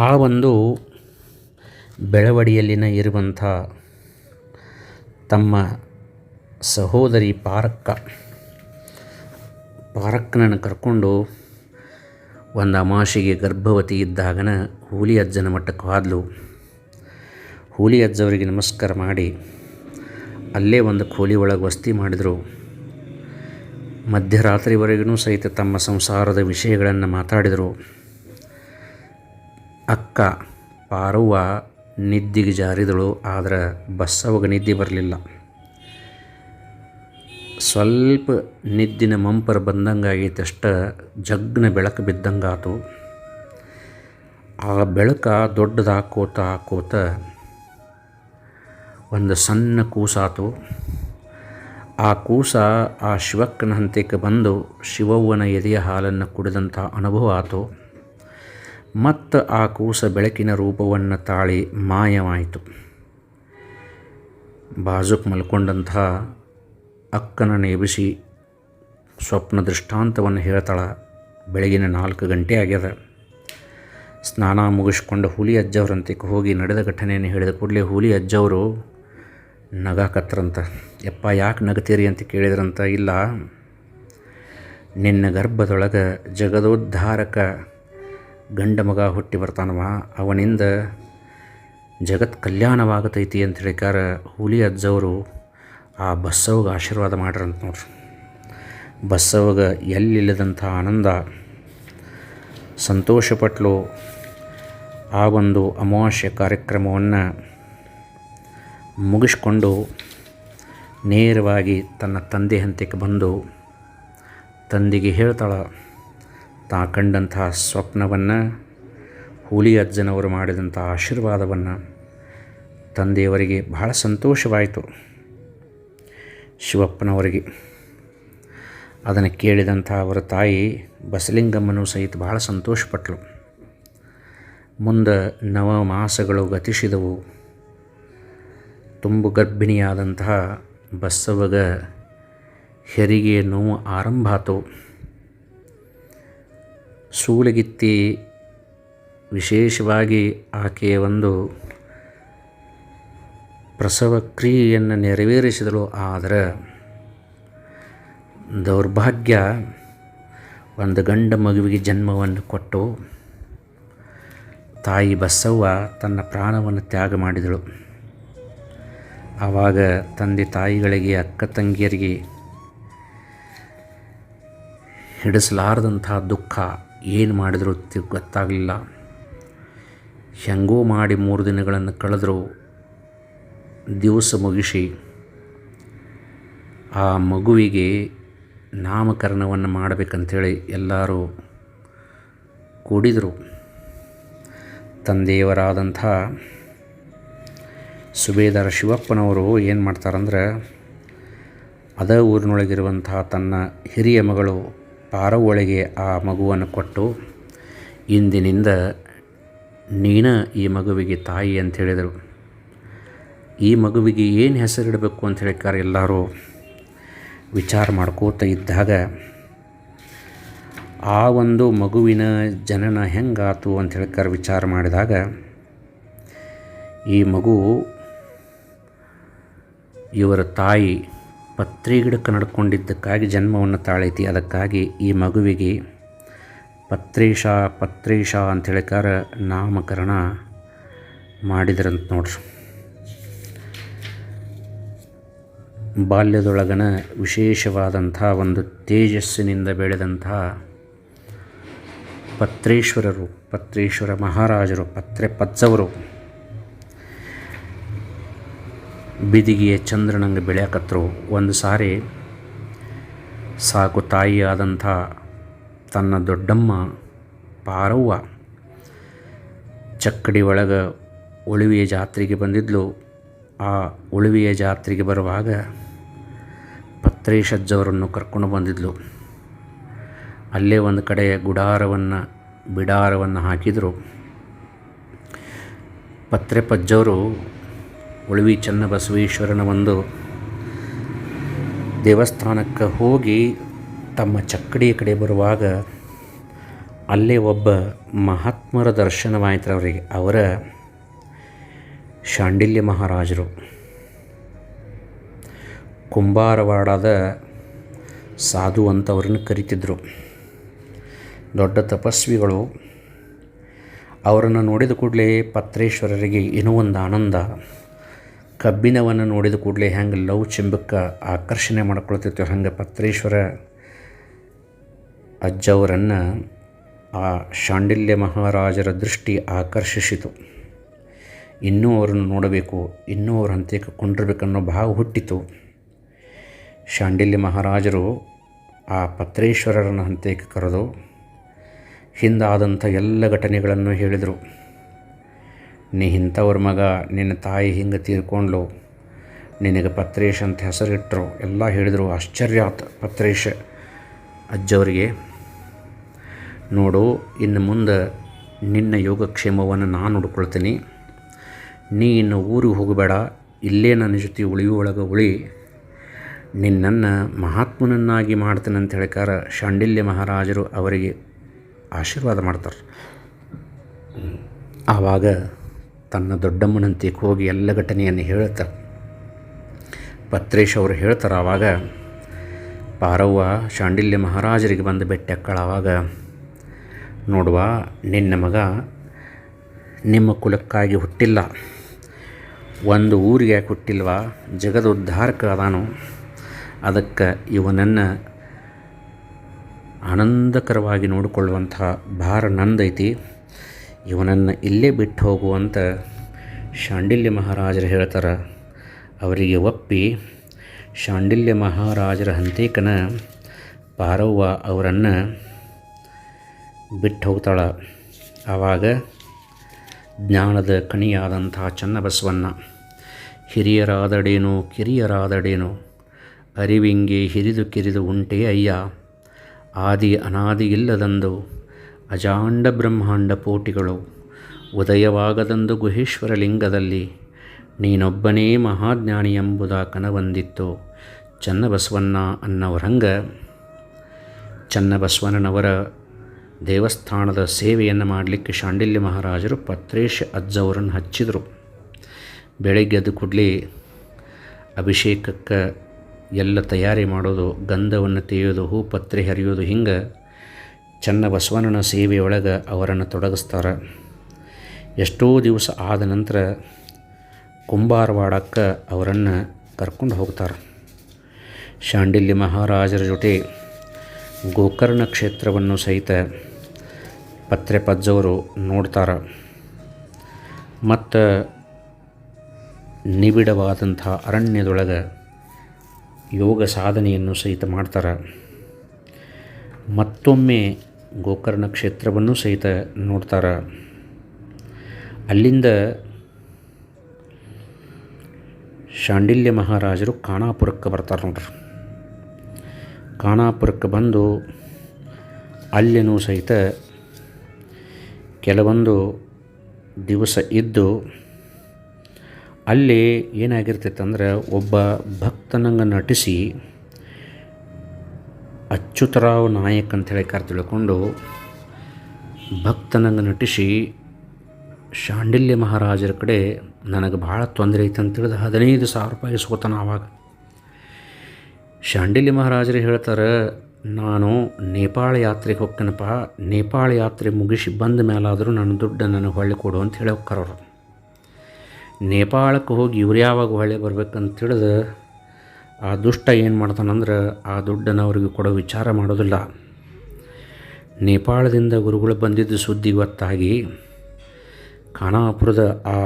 ಆ ಒಂದು ಬೆಳವಡಿಯಲ್ಲಿನ ಇರುವಂಥ ತಮ್ಮ ಸಹೋದರಿ ಪಾರಕ್ಕನನ್ನು ಕರ್ಕೊಂಡು ಒಂದು ಅಮಾವಾಸ್ಯೆಗೆ ಗರ್ಭವತಿ ಇದ್ದಾಗನ ಹುಲಿ ಅಜ್ಜನ ಮಟ್ಟಕ್ಕೆ ಹೋದ್ಲು. ಹುಲಿ ಅಜ್ಜವರಿಗೆ ನಮಸ್ಕಾರ ಮಾಡಿ ಅಲ್ಲೇ ಒಂದು ಕೋಲಿ ಒಳಗೆ ವಸತಿ ಮಾಡಿದರು. ಮಧ್ಯರಾತ್ರಿವರೆಗೂ ಸಹಿತ ತಮ್ಮ ಸಂಸಾರದ ವಿಷಯಗಳನ್ನು ಮಾತಾಡಿದರು. ಅಕ್ಕ ಪಾರವ್ವ ನಿದ್ದಿಗೆ ಜಾರಿದಳು. ಆದರೆ ಬಸವಗೆ ನಿದ್ದೆ ಬರಲಿಲ್ಲ. ಸ್ವಲ್ಪ ನಿದ್ದಿನ ಮಂಪರು ಬಂದಂಗಾಗೈತೆ ಅಷ್ಟ ಜಗ್ನ ಬೆಳಕು ಬಿದ್ದಂಗಾತು. ಆ ಬೆಳಕ ದೊಡ್ಡದಾಕೋತ ಒಂದು ಸಣ್ಣ ಕೂಸಾತು. ಆ ಕೂಸ ಆ ಶಿವಕ್ಕನ ಹಂತಕ್ಕೆ ಬಂದು ಶಿವವ್ವನ ಎದೆಯ ಹಾಲನ್ನು ಕುಡಿದಂಥ ಅನುಭವ ಆಯಿತು. ಮತ್ತು ಆ ಕೂಸ ಬೆಳಕಿನ ರೂಪವನ್ನು ತಾಳಿ ಮಾಯವಾಯಿತು. ಬಾಜುಕ್ ಮಲ್ಕೊಂಡಂಥ ಅಕ್ಕನನ್ನು ಎಬ್ಬಿಸಿ ಸ್ವಪ್ನ ದೃಷ್ಟಾಂತವನ್ನು ಹೇಳ್ತಾಳೆ. ಬೆಳಗಿನ 4 ಗಂಟೆ ಆಗ್ಯದ. ಸ್ನಾನ ಮುಗಿಸ್ಕೊಂಡು ಹುಲಿ ಅಜ್ಜವ್ರಂತಕ್ಕೆ ಹೋಗಿ ನಡೆದ ಘಟನೆಯನ್ನು ಹೇಳಿದ ಕೂಡಲೇ ಹುಲಿ ಅಜ್ಜವರು ನಗಾಕತ್ರಂತ. ಯಪ್ಪ ಯಾಕೆ ನಗತೀರಿ ಅಂತ ಕೇಳಿದ್ರಂತ. ಇಲ್ಲ, ನಿನ್ನ ಗರ್ಭದೊಳಗೆ ಜಗದೋದ್ಧಾರಕ ಗಂಡ ಮಗ ಹುಟ್ಟಿ ಬರ್ತಾನವ, ಅವನಿಂದ ಜಗತ್ ಕಲ್ಯಾಣವಾಗತೈತಿ ಅಂತ ಹೇಳಿಕಾರ ಹುಲಿ ಅಜ್ಜವರು ಆ ಬಸವಗೆ ಆಶೀರ್ವಾದ ಮಾಡ್ರಂತ ನೋಡ್ರಿ. ಬಸವಗೆ ಎಲ್ಲಿಲ್ಲದಂಥ ಆನಂದ, ಸಂತೋಷಪಟ್ಟಲು. ಆ ಒಂದು ಅಮಾವಾಸ್ಯೆ ಕಾರ್ಯಕ್ರಮವನ್ನು ಮುಗಿಸ್ಕೊಂಡು ನೇರವಾಗಿ ತನ್ನ ತಂದೆ ಹಂತಕ್ಕೆ ಬಂದು ತಂದೆಗೆ ಹೇಳ್ತಾಳೆ ತಾ ಕಂಡಂತಹ ಸ್ವಪ್ನವನ್ನು, ಹುಲಿ ಅಜ್ಜನವರು ಮಾಡಿದಂಥ ಆಶೀರ್ವಾದವನ್ನು. ತಂದೆಯವರಿಗೆ ಬಹಳ ಸಂತೋಷವಾಯಿತು. ಶಿವಪ್ಪನವರಿಗೆ ಅದನ್ನು ಕೇಳಿದಂಥ ಅವರ ತಾಯಿ ಬಸಲಿಂಗಮ್ಮನೂ ಸಹಿತ ಬಹಳ ಸಂತೋಷಪಟ್ಟಳು. ಮುಂದೆ 9 ಮಾಸಗಳು ಗತಿಸಿದವು. ತುಂಬು ಗರ್ಭಿಣಿಯಾದಂತಹ ಬಸವಗ ಹೆರಿಗೆ ನೋವು ಆರಂಭ ಆತು. ಸೂಲಗಿತ್ತಿ ವಿಶೇಷವಾಗಿ ಆಕೆಯ ಒಂದು ಪ್ರಸವ ಕ್ರಿಯೆಯನ್ನು ನೆರವೇರಿಸಿದಳು. ಆದರೆ ದೌರ್ಭಾಗ್ಯ ಒಂದು ಗಂಡ ಮಗುವಿಗೆ ಜನ್ಮವನ್ನು ಕೊಟ್ಟು ತಾಯಿ ಬಸವ್ವ ತನ್ನ ಪ್ರಾಣವನ್ನು ತ್ಯಾಗ ಮಾಡಿದಳು. ಆವಾಗ ತಂದೆ ತಾಯಿಗಳಿಗೆ, ಅಕ್ಕ ತಂಗಿಯರಿಗೆ ಹಿಡಿಸಲಾರದಂಥ ದುಃಖ. ಏನು ಮಾಡಿದರೂ ಗೊತ್ತಾಗಲಿಲ್ಲ. ಹೆಂಗೋ ಮಾಡಿ 3 ದಿನಗಳನ್ನು ಕಳೆದರೂ ದಿವಸ ಮುಗಿಸಿ ಆ ಮಗುವಿಗೆ ನಾಮಕರಣವನ್ನು ಮಾಡಬೇಕಂಥೇಳಿ ಎಲ್ಲರೂ ಕೂಡಿದರು. ತಂದೆಯವರಾದಂಥ ಸುಬೇದಾರ ಶಿವಪ್ಪನವರು ಏನು ಮಾಡ್ತಾರಂದ್ರೆ, ಅದೇ ಊರಿನೊಳಗಿರುವಂತಹ ತನ್ನ ಹಿರಿಯ ಮಗಳು ಪಾರವ್ವಳಿಗೆ ಆ ಮಗುವನ್ನು ಕೊಟ್ಟು, ಇಂದಿನಿಂದ ನೀನ ಈ ಮಗುವಿಗೆ ತಾಯಿ ಅಂತ ಹೇಳಿದರು. ಈ ಮಗುವಿಗೆ ಏನು ಹೆಸರಿಡಬೇಕು ಅಂತ ಹೇಳಿಕಾರ ಎಲ್ಲರೂ ವಿಚಾರ ಮಾಡ್ಕೋತ ಇದ್ದಾಗ ಆ ಒಂದು ಮಗುವಿನ ಜನನ ಹೆಂಗಾತು ಅಂತ ಹೇಳಿಕಾರ ವಿಚಾರ ಮಾಡಿದಾಗ, ಈ ಮಗು ಇವರ ತಾಯಿ ಪತ್ರಿ ಗಿಡಕ್ಕೆ ನಡ್ಕೊಂಡಿದ್ದಕ್ಕಾಗಿ ಜನ್ಮವನ್ನು ತಾಳೈತಿ. ಅದಕ್ಕಾಗಿ ಈ ಮಗುವಿಗೆ ಪತ್ರೇಶ ಅಂತ ಹೇಳಿಕಾರ ನಾಮಕರಣ ಮಾಡಿದ್ರಂತ ನೋಡ್ರಿ. ಬಾಲ್ಯದೊಳಗನ ವಿಶೇಷವಾದಂಥ ಒಂದು ತೇಜಸ್ಸಿನಿಂದ ಬೆಳೆದಂಥ ಪತ್ರೇಶ್ವರ ಮಹಾರಾಜರು, ಪಜ್ಜವರು ಬಿದಿಗೆಯ ಚಂದ್ರನಂಗೆ ಬೆಳೆಯಕತ್ತರು. ಒಂದು ಸಾರಿ ಸಾಕು ತಾಯಿಯಾದಂಥ ತನ್ನ ದೊಡ್ಡಮ್ಮ ಪಾರವ್ವ ಚಕ್ಕಡಿ ಒಳಗೆ ಉಳುವಿಯ ಜಾತ್ರೆಗೆ ಬಂದಿದ್ಲು. ಆ ಉಳುವಿಯ ಜಾತ್ರೆಗೆ ಬರುವಾಗ ಪತ್ರೇಶಜ್ಜವರನ್ನು ಕರ್ಕೊಂಡು ಬಂದಿದ್ಲು. ಅಲ್ಲೇ ಒಂದು ಕಡೆ ಬಿಡಾರವನ್ನು ಹಾಕಿದರು. ಪತ್ರೆಪಜ್ಜವರು ಉಳುವಿ ಚನ್ನಬಸವೇಶ್ವರನ ಒಂದು ದೇವಸ್ಥಾನಕ್ಕೆ ಹೋಗಿ ತಮ್ಮ ಚಕ್ಕಡಿಯ ಕಡೆ ಬರುವಾಗ ಅಲ್ಲೇ ಒಬ್ಬ ಮಹಾತ್ಮರ ದರ್ಶನವಾಯಿತು ಅವರಿಗೆ. ಅವರ ಶಾಂಡಿಲ್ಯ ಮಹಾರಾಜರು, ಕುಂಬಾರವಾಡದ ಸಾಧು ಅಂತ ಅವ್ರನ್ನ ಕರಿತಿದ್ರು. ದೊಡ್ಡ ತಪಸ್ವಿಗಳು. ಅವರನ್ನು ನೋಡಿದ ಕೂಡಲೇ ಪತ್ರೇಶ್ವರರಿಗೆ ಏನೋ ಒಂದು ಆನಂದ. ಕಬ್ಬಿಣವನ್ನು ನೋಡಿದ ಕೂಡಲೇ ಹೆಂಗೆ ಲವ್ ಚೆಂಬಕ್ಕೆ ಆಕರ್ಷಣೆ ಮಾಡ್ಕೊಳ್ತಿತ್ತು, ಹಂಗೆ ಪತ್ರೇಶ್ವರ ಅಜ್ಜವರನ್ನು ಆ ಶಾಂಡಿಲ್ಯ ಮಹಾರಾಜರ ದೃಷ್ಟಿ ಆಕರ್ಷಿಸಿತು. ಇನ್ನೂ ಅವರನ್ನು ನೋಡಬೇಕು, ಇನ್ನೂ ಅವ್ರ ಹಂತಕ್ಕೆ ಕೊಂಡಿರ್ಬೇಕನ್ನೋ ಭಾವ ಹುಟ್ಟಿತು. ಶಾಂಡಿಲ್ಯ ಮಹಾರಾಜರು ಆ ಪತ್ರೇಶ್ವರರನ್ನು ಹಂತಕ್ಕೆ ಕರೆದು ಹಿಂದಾದಂಥ ಎಲ್ಲ ಘಟನೆಗಳನ್ನು ಹೇಳಿದರು. ನೀ ಇಂಥವ್ರ ಮಗ, ನಿನ್ನ ತಾಯಿ ಹಿಂಗೆ ತೀರ್ಕೊಂಡ್ಲು, ನಿನಗೆ ಪತ್ರೇಶ್ ಅಂತ ಹೆಸರಿಟ್ಟರು ಎಲ್ಲ ಹೇಳಿದರು. ಆಶ್ಚರ್ಯ ಆತ ಪತ್ರೇಶ್ ಅಜ್ಜವರಿಗೆ. ನೋಡು, ಇನ್ನು ಮುಂದೆ ನಿನ್ನ ಯೋಗಕ್ಷೇಮವನ್ನು ನಾನು ನೋಡ್ಕೊಳ್ತೀನಿ. ನೀ ಇನ್ನು ಊರಿಗೆ ಹೋಗಬೇಡ, ಇಲ್ಲೇ ನನ್ನ ಜೊತೆ ಉಳಿಯುವೊಳಗೆ ಉಳಿ, ನಿನ್ನನ್ನು ಮಹಾತ್ಮನನ್ನಾಗಿ ಮಾಡ್ತೇನೆ ಅಂತ ಹೇಳಿಕಾರ ಶಾಂಡಿಲ್ಯ ಮಹಾರಾಜರು ಅವರಿಗೆ ಆಶೀರ್ವಾದ ಮಾಡ್ತಾರೆ. ಆವಾಗ ತನ್ನ ದೊಡ್ಡಮ್ಮನಂತಿಗೆ ಹೋಗಿ ಎಲ್ಲ ಘಟನೆಯನ್ನು ಹೇಳ್ತಾರೆ. ಪತ್ರೇಶ್ ಅವರು ಹೇಳ್ತಾರೆ. ಆವಾಗ ಪಾರವ್ವ ಶಾಂಡಿಲ್ಯ ಮಹಾರಾಜರಿಗೆ ಬಂದು ಭೇಟಿ ಅಕ್ಕಳ. ಆವಾಗ ನೋಡುವ, ನಿನ್ನ ಮಗ ನಿಮ್ಮ ಕುಲಕ್ಕಾಗಿ ಹುಟ್ಟಿಲ್ಲ, ಒಂದು ಊರಿಗೆ ಯಾಕೆ ಹುಟ್ಟಿಲ್ವಾ, ಜಗದ ಉದ್ಧಾರಕ ಅದಾನು. ಅದಕ್ಕೆ ಇವನನ್ನು ಆನಂದಕರವಾಗಿ ನೋಡಿಕೊಳ್ಳುವಂಥ ಭಾರ ನಂದೈತಿ. ಇವನನ್ನು ಇಲ್ಲೇ ಬಿಟ್ಟು ಹೋಗುವಂತ ಶಾಂಡಿಲ್ಯ ಮಹಾರಾಜರು ಹೇಳ್ತಾರೆ. ಅವರಿಗೆ ಒಪ್ಪಿ ಶಾಂಡಿಲ್ಯ ಮಹಾರಾಜರ ಹಂತೇಕನ ಪಾರವ್ವ ಅವರನ್ನು ಬಿಟ್ಟು ಹೋಗ್ತಾಳೆ. ಆವಾಗ ಜ್ಞಾನದ ಕಣಿಯಾದಂಥ ಚನ್ನಬಸವಣ್ಣ, ಹಿರಿಯರಾದಡೇನು ಕಿರಿಯರಾದಡೇನು, ಅರಿವಿಂಗೆ ಹಿರಿದು ಕಿರಿದು ಉಂಟೆ ಅಯ್ಯ, ಆದಿ ಅನಾದಿ ಇಲ್ಲದಂದು ಅಜಾಂಡ ಬ್ರಹ್ಮಾಂಡ ಪೋಟಿಗಳು, ಉದಯವಾಗದಂದು ಗುಹೇಶ್ವರ ಲಿಂಗದಲ್ಲಿ ನೀನೊಬ್ಬನೇ ಮಹಾಜ್ಞಾನಿ ಎಂಬುದ ಕನವಂದಿತ್ತು. ಚನ್ನಬಸವಣ್ಣ ಅನ್ನವರಂಗ ಚನ್ನಬಸವಣ್ಣನವರ ದೇವಸ್ಥಾನದ ಸೇವೆಯನ್ನು ಮಾಡಲಿಕ್ಕೆ ಶಾಂಡಿಲ್ಯ ಮಹಾರಾಜರು ಪತ್ರೇಶ್ ಅಜ್ಜವರನ್ನು ಹಚ್ಚಿದರು. ಬೆಳಗ್ಗೆ ಎದ್ದು ಕೂಡಲೇ ಅಭಿಷೇಕಕ್ಕೆ ಎಲ್ಲ ತಯಾರಿ ಮಾಡೋದು, ಗಂಧವನ್ನು ತೆಗೆಯೋದು, ಹೂಪತ್ರೆ ಹರಿಯೋದು, ಹಿಂಗೆ ಚನ್ನಬಸವಣ್ಣನ ಸೇವೆಯೊಳಗೆ ಅವರನ್ನು ತೊಡಗಿಸ್ತಾರೆ. ಎಷ್ಟೋ ದಿವಸ ಆದ ನಂತರ ಕುಂಬಾರವಾಡಕ್ಕೆ ಅವರನ್ನು ಕರ್ಕೊಂಡು ಹೋಗ್ತಾರೆ. ಶಾಂಡಿಲ್ಯ ಮಹಾರಾಜರ ಜೊತೆ ಗೋಕರ್ಣ ಕ್ಷೇತ್ರವನ್ನು ಸಹಿತ ಪತ್ರೆಪಜ್ಜವರು ನೋಡ್ತಾರೆ. ಮತ್ತು ನಿಬಿಡವಾದಂಥ ಅರಣ್ಯದೊಳಗೆ ಯೋಗ ಸಾಧನೆಯನ್ನು ಸಹಿತ ಮಾಡ್ತಾರೆ. ಮತ್ತೊಮ್ಮೆ ಗೋಕರ್ಣ ಕ್ಷೇತ್ರವನ್ನು ಸಹಿತ ನೋಡ್ತಾರೆ. ಅಲ್ಲಿಂದ ಶಾಂಡಿಲ್ಯ ಮಹಾರಾಜರು ಖಾನಾಪುರಕ್ಕೆ ಬರ್ತಾರೆ ನೋಡ್ರಿ. ಖಾನಾಪುರಕ್ಕೆ ಬಂದು ಅಲ್ಲಿನೂ ಸಹಿತ ಕೆಲವೊಂದು ದಿವಸ ಇದ್ದು, ಅಲ್ಲಿ ಏನಾಗಿರ್ತೈತಂದ್ರೆ ಒಬ್ಬ ಭಕ್ತನಂಗೆ ನಟಿಸಿ ಅಚ್ಯುತರಾವ್ ನಾಯಕ್ ಅಂಥೇಳಿ ತಿಳ್ಕೊಂಡು ಭಕ್ತನಂಗೆ ನಟಿಸಿ ಶಾಂಡಿಲ್ಯ ಮಹಾರಾಜರ ಕಡೆ ನನಗೆ ಭಾಳ ತೊಂದರೆ ಐತೆ ಅಂತೇಳಿದ 15,000 ರೂಪಾಯಿ ಇಸ್ಕೊತಾನ. ಆವಾಗ ಶಾಂಡಿಲ್ಯ ಮಹಾರಾಜರು ಹೇಳ್ತಾರೆ, ನಾನು ನೇಪಾಳ ಯಾತ್ರೆಗೆ ಹೋಗ್ತೇನಪ್ಪ, ನೇಪಾಳ ಯಾತ್ರೆ ಮುಗಿಸಿ ಬಂದ ಮೇಲಾದರೂ ನನ್ನ ದುಡ್ಡು ನನಗೆ ಹೊಳ್ಳಿ ಕೊಡು ಅಂತ ಹೇಳಿ ಹೋಗ್ತಾರವ್ರು. ನೇಪಾಳಕ್ಕೆ ಹೋಗಿ ಇವ್ರು ಯಾವಾಗ ಹೊಳ್ಳಿ ಬರ್ಬೇಕಂತ ತಿಳಿದು ಆ ದುಷ್ಟ ಏನು ಮಾಡ್ತಾನಂದ್ರೆ ಆ ದುಡ್ಡನ್ನು ಅವ್ರಿಗೆ ಕೊಡೋ ವಿಚಾರ ಮಾಡೋದಿಲ್ಲ. ನೇಪಾಳದಿಂದ ಗುರುಗಳು ಬಂದಿದ್ದು ಸುದ್ದಿ ಗೊತ್ತಾಗಿ ಖಾನಾಪುರದ ಆ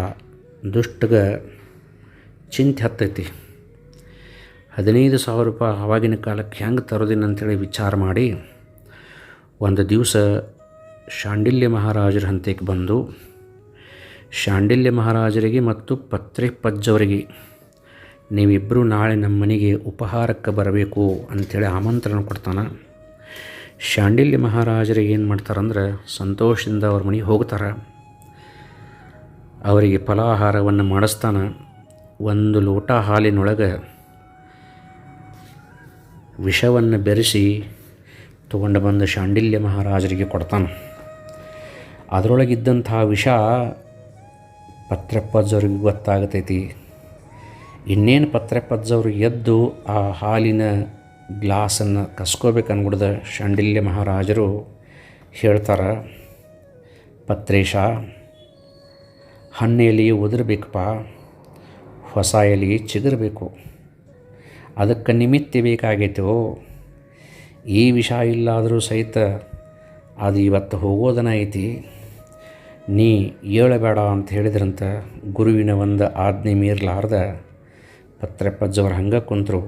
ದುಷ್ಟಗೆ ಚಿಂತೆ ಹತ್ತೈತಿ. 15,000 ರೂಪಾಯಿ ಆವಾಗಿನ ಕಾಲಕ್ಕೆ ಹೆಂಗೆ ತರೋದಿನ ಅಂಥೇಳಿ ವಿಚಾರ ಮಾಡಿ ಒಂದು ದಿವಸ ಶಾಂಡಿಲ್ಯ ಮಹಾರಾಜರ ಹಂತಕ್ಕೆ ಬಂದು ಶಾಂಡಿಲ್ಯ ಮಹಾರಾಜರಿಗೆ ಮತ್ತು ಪತ್ರೆಪಜ್ಜವರಿಗೆ ನೀವಿಬ್ಬರು ನಾಳೆ ನಮ್ಮ ಮನೆಗೆ ಉಪಹಾರಕ್ಕೆ ಬರಬೇಕು ಅಂಥೇಳಿ ಆಮಂತ್ರಣ ಕೊಡ್ತಾನೆ. ಶಾಂಡಿಲ್ಯ ಮಹಾರಾಜರಿಗೆ ಏನು ಮಾಡ್ತಾರಂದ್ರೆ ಸಂತೋಷದಿಂದ ಅವ್ರ ಮನೆಗೆ ಹೋಗ್ತಾರೆ. ಅವರಿಗೆ ಫಲಾಹಾರವನ್ನು ಮಾಡಿಸ್ತಾನೆ. ಒಂದು ಲೋಟ ಹಾಲಿನೊಳಗೆ ವಿಷವನ್ನು ಬೆರೆಸಿ ತೊಗೊಂಡು ಬಂದು ಶಾಂಡಿಲ್ಯ ಮಹಾರಾಜರಿಗೆ ಕೊಡ್ತಾನೆ. ಅದರೊಳಗಿದ್ದಂಥ ವಿಷ ಪತ್ರೆಪಜ್ಜವ್ರಿಗೆ ಗೊತ್ತಾಗತೈತಿ. ಇನ್ನೇನು ಪತ್ರೆಪಜ್ಜವ್ರು ಎದ್ದು ಆ ಹಾಲಿನ ಗ್ಲಾಸನ್ನು ಕಸ್ಕೋಬೇಕನ್ಬಿಡ್ದ ಶಾಂಡಿಲ್ಯ ಮಹಾರಾಜರು ಹೇಳ್ತಾರೆ, ಪತ್ರೇಶ, ಹಣ್ಣು ಎಲೆ ಉದುರಬೇಕಪ್ಪ, ಹೊಸ ಎಲೆ ಚಿಗುರಬೇಕು, ಅದಕ್ಕೆ ನಿಮಿತ್ತ ಬೇಕಾಗೈತೋ. ಈ ವಿಷ ಇಲ್ಲಾದರೂ ಸಹಿತ ಅದು ಇವತ್ತು ಹೋಗೋದನ ಐತಿ, ನೀ ಏಳಬೇಡ ಅಂತ ಹೇಳಿದ್ರಂತ ಗುರುವಿನ ಒಂದು ಆಜ್ಞೆ ಮೀರಲಾರ್ದ ಪತ್ರೆಪಜ್ಜವರು ಹಂಗೆ ಕುಂತರು.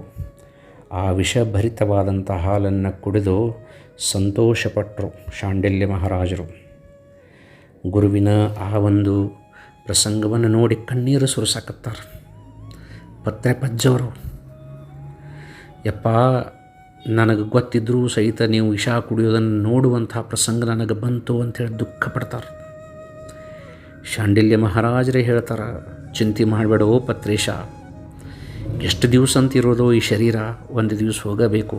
ಆ ವಿಷಭರಿತವಾದಂಥ ಹಾಲನ್ನು ಕುಡಿದು ಸಂತೋಷಪಟ್ಟರು ಶಾಂಡಿಲ್ಯ ಮಹಾರಾಜರು. ಗುರುವಿನ ಆ ಒಂದು ಪ್ರಸಂಗವನ್ನು ನೋಡಿ ಕಣ್ಣೀರು ಸುರಿಸಕತ್ತಾರೆ ಪತ್ರೆಪಜ್ಜವರು. ಯಪ್ಪ, ನನಗೆ ಗೊತ್ತಿದ್ದರೂ ಸಹಿತ ನೀವು ವಿಷ ಕುಡಿಯೋದನ್ನು ನೋಡುವಂಥ ಪ್ರಸಂಗ ನನಗೆ ಬಂತು ಅಂಥೇಳಿ ದುಃಖ ಪಡ್ತಾರೆ. ಶಾಂಡಿಲ್ಯ ಮಹಾರಾಜರೇ ಹೇಳ್ತಾರೆ, ಚಿಂತೆ ಮಾಡಬೇಡೋ ಪತ್ರೇಶ, ಎಷ್ಟು ದಿವಸ ಅಂತಿರೋದು ಈ ಶರೀರ, ಒಂದು ದಿವಸ ಹೋಗಬೇಕು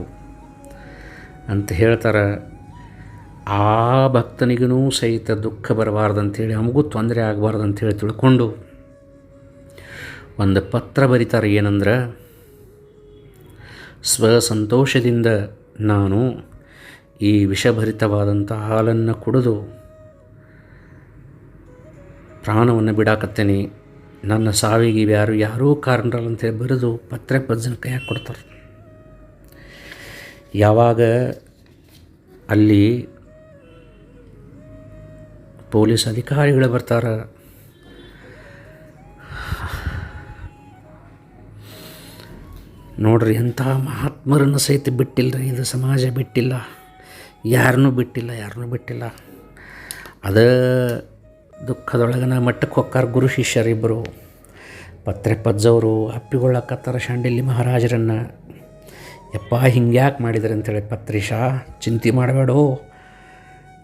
ಅಂತ ಹೇಳ್ತಾರೆ. ಆ ಭಕ್ತನಿಗೂ ಸಹಿತ ದುಃಖ ಬರಬಾರ್ದಂಥೇಳಿ, ನಮಗೂ ತೊಂದರೆ ಆಗಬಾರ್ದಂಥೇಳಿ ತಿಳ್ಕೊಂಡು ಒಂದು ಪತ್ರ ಬರೀತಾರೆ. ಏನಂದ್ರೆ, ಸ್ವಸಂತೋಷದಿಂದ ನಾನು ಈ ವಿಷಭರಿತವಾದಂಥ ಹಾಲನ್ನು ಕುಡಿದು ಪ್ರಾಣವನ್ನು ಬಿಡಾಕತ್ತೇನೆ, ನನ್ನ ಸಾವಿಗೆ ಯಾರೂ ಕಾರಣರಲ್ಲ ಅಂತೇಳಿ ಬರೆದು ಪತ್ರೆಪಜ್ಜನ ಕೈಯಾಗ ಕೊಡ್ತಾರೆ. ಯಾವಾಗ ಅಲ್ಲಿ ಪೊಲೀಸ್ ಅಧಿಕಾರಿಗಳು ಬರ್ತಾರೆ, ನೋಡ್ರಿ ಎಂಥ ಮಹಾತ್ಮರನ್ನು ಸಹಿತ ಬಿಟ್ಟಿಲ್ಲ ರೀ, ಇದು ಸಮಾಜ ಬಿಟ್ಟಿಲ್ಲ, ಯಾರನ್ನೂ ಬಿಟ್ಟಿಲ್ಲ. ಅದ ದುಃಖದೊಳಗನ ಮಟ್ಟಕ್ಕೆ ಹೊಕ್ಕಾರ ಗುರು ಶಿಷ್ಯರಿಬ್ಬರು. ಪತ್ರೆಪಜ್ಜವರು ಅಪ್ಪಿಕೊಳ್ಳಕತ್ತಾರ ಶಾಂಡಿಲ್ಯ ಮಹಾರಾಜರನ್ನು. ಯಪ್ಪ, ಹಿಂಗ್ಯಾಕೆ ಮಾಡಿದ್ರಿ ಅಂತೇಳಿ, ಪತ್ರೇಶ ಚಿಂತೆ ಮಾಡಬೇಡೋ,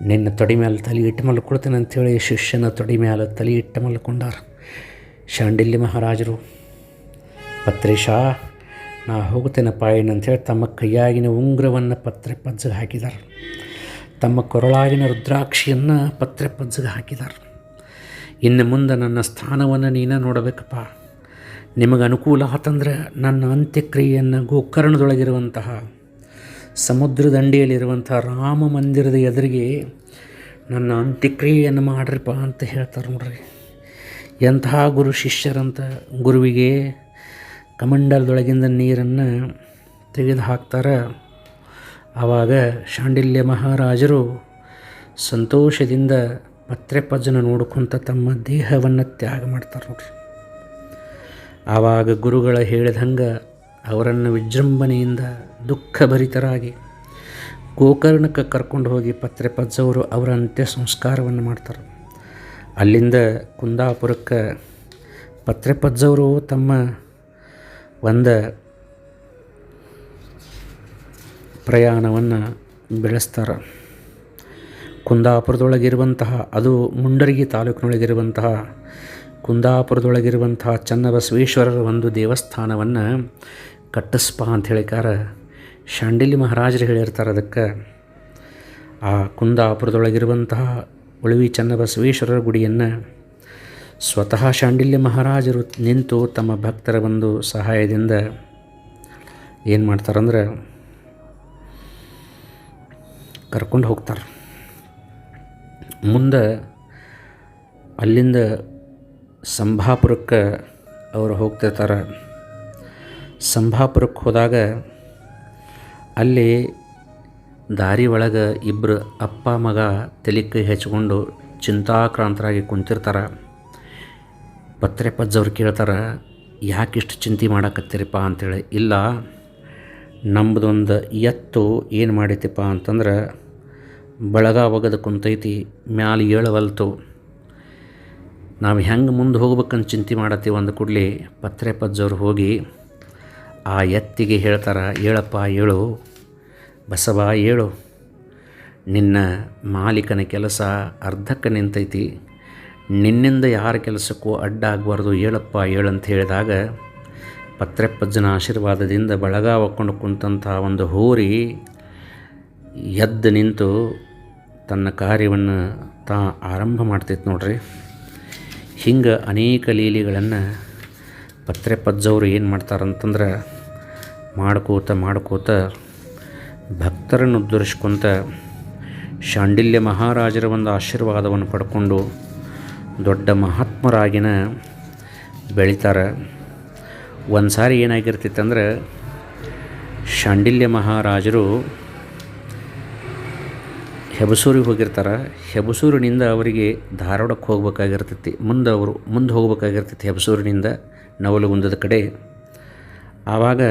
ನಿನ್ನ ತೊಡೆ ಮೇಲೆ ತಲೆ ಇಟ್ಟು ಮಲ್ಕೊಳ್ತೇನೆ ಅಂಥೇಳಿ ಶಿಷ್ಯನ ತೊಡೆ ಮೇಲೆ ತಲೆ ಇಟ್ಟು ಮಲ್ಕೊಂಡಾರ. ಶಾಂಡಿಲ್ಯ ಮಹಾರಾಜರು ಪತ್ರೇಶ ನಾ ಹೋಗ್ತೇನಪ್ಪ ಏನಂಥೇಳಿ ತಮ್ಮ ಕೈಯಾಗಿನ ಉಂಗುರವನ್ನು ಪತ್ರೆ ಪಜ್ಜಗೆ ಹಾಕಿದ್ದಾರೆ. ತಮ್ಮ ಕೊರಳಾಗಿನ ರುದ್ರಾಕ್ಷಿಯನ್ನು ಪತ್ರೆ ಪಜ್ಜಗೆ ಹಾಕಿದ್ದಾರೆ. ಇನ್ನು ಮುಂದೆ ನನ್ನ ಸ್ಥಾನವನ್ನು ನೀನು ನೋಡಬೇಕಪ್ಪ. ನಿಮಗೆ ಅನುಕೂಲ ಆತಂದ್ರೆ ನನ್ನ ಅಂತ್ಯಕ್ರಿಯೆಯನ್ನು ಗೋಕರ್ಣದೊಳಗಿರುವಂತಹ ಸಮುದ್ರ ದಂಡೆಯಲ್ಲಿರುವಂಥ ರಾಮ ಮಂದಿರದ ಎದುರಿಗೆ ನನ್ನ ಅಂತ್ಯಕ್ರಿಯೆಯನ್ನು ಮಾಡ್ರಿಪ್ಪ ಅಂತ ಹೇಳ್ತಾರೆ ನೋಡ್ರಿ. ಎಂತಹ ಗುರು ಶಿಷ್ಯರಂತ. ಗುರುವಿಗೆ ಕಮಂಡಲದೊಳಗಿಂದ ನೀರನ್ನು ತೆಗೆದು ಹಾಕ್ತಾರೆ. ಆವಾಗ ಶಾಂಡಿಲ್ಯ ಮಹಾರಾಜರು ಸಂತೋಷದಿಂದ ಪತ್ರೆ ಪಜ್ಜನ ನೋಡ್ಕೊತ ತಮ್ಮ ದೇಹವನ್ನು ತ್ಯಾಗ ಮಾಡ್ತಾರೆ ನೋಡ್ರಿ. ಆವಾಗ ಗುರುಗಳ ಹೇಳಿದಂಗೆ ಅವರನ್ನು ವಿಜೃಂಭಣೆಯಿಂದ ದುಃಖಭರಿತರಾಗಿ ಗೋಕರ್ಣಕ್ಕೆ ಕರ್ಕೊಂಡು ಹೋಗಿ ಪತ್ರೆ ಪಜ್ಜವರು ಅವರ ಅಂತ್ಯ ಸಂಸ್ಕಾರವನ್ನು ಮಾಡ್ತಾರೆ. ಅಲ್ಲಿಂದ ಕುಂದಾಪುರಕ್ಕೆ ಪತ್ರೆ ಪಜ್ಜವರು ತಮ್ಮ ಒಂದು ಪ್ರಯಾಣವನ್ನು ಬೆಳೆಸ್ತಾರೆ. ಕುಂದಾಪುರದೊಳಗಿರುವಂತಹ, ಅದು ಮುಂಡರಗಿ ತಾಲೂಕಿನೊಳಗಿರುವಂತಹ ಕುಂದಾಪುರದೊಳಗಿರುವಂತಹ ಚನ್ನಬಸವೇಶ್ವರರ ಒಂದು ದೇವಸ್ಥಾನವನ್ನು ಕಟ್ಟಿಸ್ಪ ಅಂತ ಹೇಳಿಕಾರ ಶಾಂಡಿಲ್ಯ ಮಹಾರಾಜರು ಹೇಳಿರ್ತಾರೆ. ಅದಕ್ಕೆ ಆ ಕುಂದಾಪುರದೊಳಗಿರುವಂತಹ ಉಳುವಿ ಚನ್ನಬಸವೇಶ್ವರರ ಗುಡಿಯನ್ನು ಸ್ವತಃ ಶಾಂಡಿಲ್ಯ ಮಹಾರಾಜರು ನಿಂತು ತಮ್ಮ ಭಕ್ತರ ಒಂದು ಸಹಾಯದಿಂದ ಏನು ಮಾಡ್ತಾರಂದ್ರೆ ಕರ್ಕೊಂಡು ಹೋಗ್ತಾರೆ. ಮುಂದೆ ಅಲ್ಲಿಂದ ಸಂಭಾಪುರಕ್ಕೆ ಅವರು ಹೋಗ್ತಿರ್ತಾರೆ. ಸಂಭಾಪುರಕ್ಕೆ ಹೋದಾಗ ಅಲ್ಲಿ ದಾರಿ ಒಳಗೆ ಇಬ್ಬರು ಅಪ್ಪ ಮಗ ತಲೆಕೈ ಹೆಚ್ಕೊಂಡು ಚಿಂತಾಕ್ರಾಂತರಾಗಿ ಕುಂತಿರ್ತಾರೆ. ಪತ್ರೆ ಪಜ್ಜವ್ರು ಕೇಳ್ತಾರೆ, ಯಾಕಿಷ್ಟು ಚಿಂತೆ ಮಾಡಕತ್ತೀರಿಪ್ಪ ಅಂಥೇಳಿ. ಇಲ್ಲ, ನಮ್ಮದೊಂದು ಎತ್ತು ಏನು ಮಾಡೈತಿಪ್ಪ ಅಂತಂದ್ರೆ ಬಳಗ ಒಗದು ಕುಂತೈತಿ, ಮ್ಯಾಲೆ ಏಳವಲ್ತು. ನಾವು ಹೆಂಗೆ ಮುಂದೆ ಹೋಗ್ಬೇಕಂತ ಚಿಂತೆ ಮಾಡತ್ತೀವಿ ಅಂದ ಕೂಡಲೇ ಪತ್ರೆ ಪಜ್ಜವ್ರು ಹೋಗಿ ಆ ಎತ್ತಿಗೆ ಹೇಳ್ತಾರೆ, ಏಳಪ್ಪ ಏಳು ಬಸವ ಏಳು, ನಿನ್ನ ಮಾಲೀಕನ ಕೆಲಸ ಅರ್ಧಕ್ಕೆ ನಿಂತೈತಿ, ನಿನ್ನಿಂದ ಯಾರ ಕೆಲಸಕ್ಕೂ ಅಡ್ಡ ಆಗಬಾರ್ದು, ಏಳಪ್ಪ ಏಳು ಅಂತ ಹೇಳಿದಾಗ ಪತ್ರೆ ಪಜ್ಜನ ಆಶೀರ್ವಾದದಿಂದ ಬಳಗ ಒಕ್ಕೊಂಡು ಕುಂತಂಥ ಒಂದು ಹೋರಿ ಎದ್ದು ನಿಂತು ತನ್ನ ಕಾರ್ಯವನ್ನು ಆರಂಭ ಮಾಡ್ತೈತೆ ನೋಡ್ರಿ. ಹಿಂಗೆ ಅನೇಕ ಲೀಲೆಗಳನ್ನು ಪತ್ರೆ ಪಜ್ಜವರು ಏನು ಮಾಡ್ತಾರಂತಂದ್ರೆ ಮಾಡ್ಕೋತ ಭಕ್ತರನ್ನು ಉದ್ಧರಿಸ್ಕೊತ ಶಾಂಡಿಲ್ಯ ಮಹಾರಾಜರ ಒಂದು ಆಶೀರ್ವಾದವನ್ನು ಪಡ್ಕೊಂಡು ದೊಡ್ಡ ಮಹಾತ್ಮರಾಗಿನ ಬೆಳೀತಾರೆ. ಒಂದು ಸಾರಿ ಏನಾಗಿರ್ತೈತಂದ್ರೆ ಶಾಂಡಿಲ್ಯ ಮಹಾರಾಜರು ಹೆಬಸೂರಿಗೆ ಹೋಗಿರ್ತಾರೆ. ಹೆಬಸೂರಿನಿಂದ ಅವರಿಗೆ ಧಾರವಾಡಕ್ಕೆ ಹೋಗ್ಬೇಕಾಗಿರ್ತೈತಿ. ಮುಂದೆ ಹೋಗ್ಬೇಕಾಗಿರ್ತೈತಿ ಹೆಬಸೂರಿನಿಂದ ನವಲಗುಂದದ ಕಡೆ. ಆವಾಗ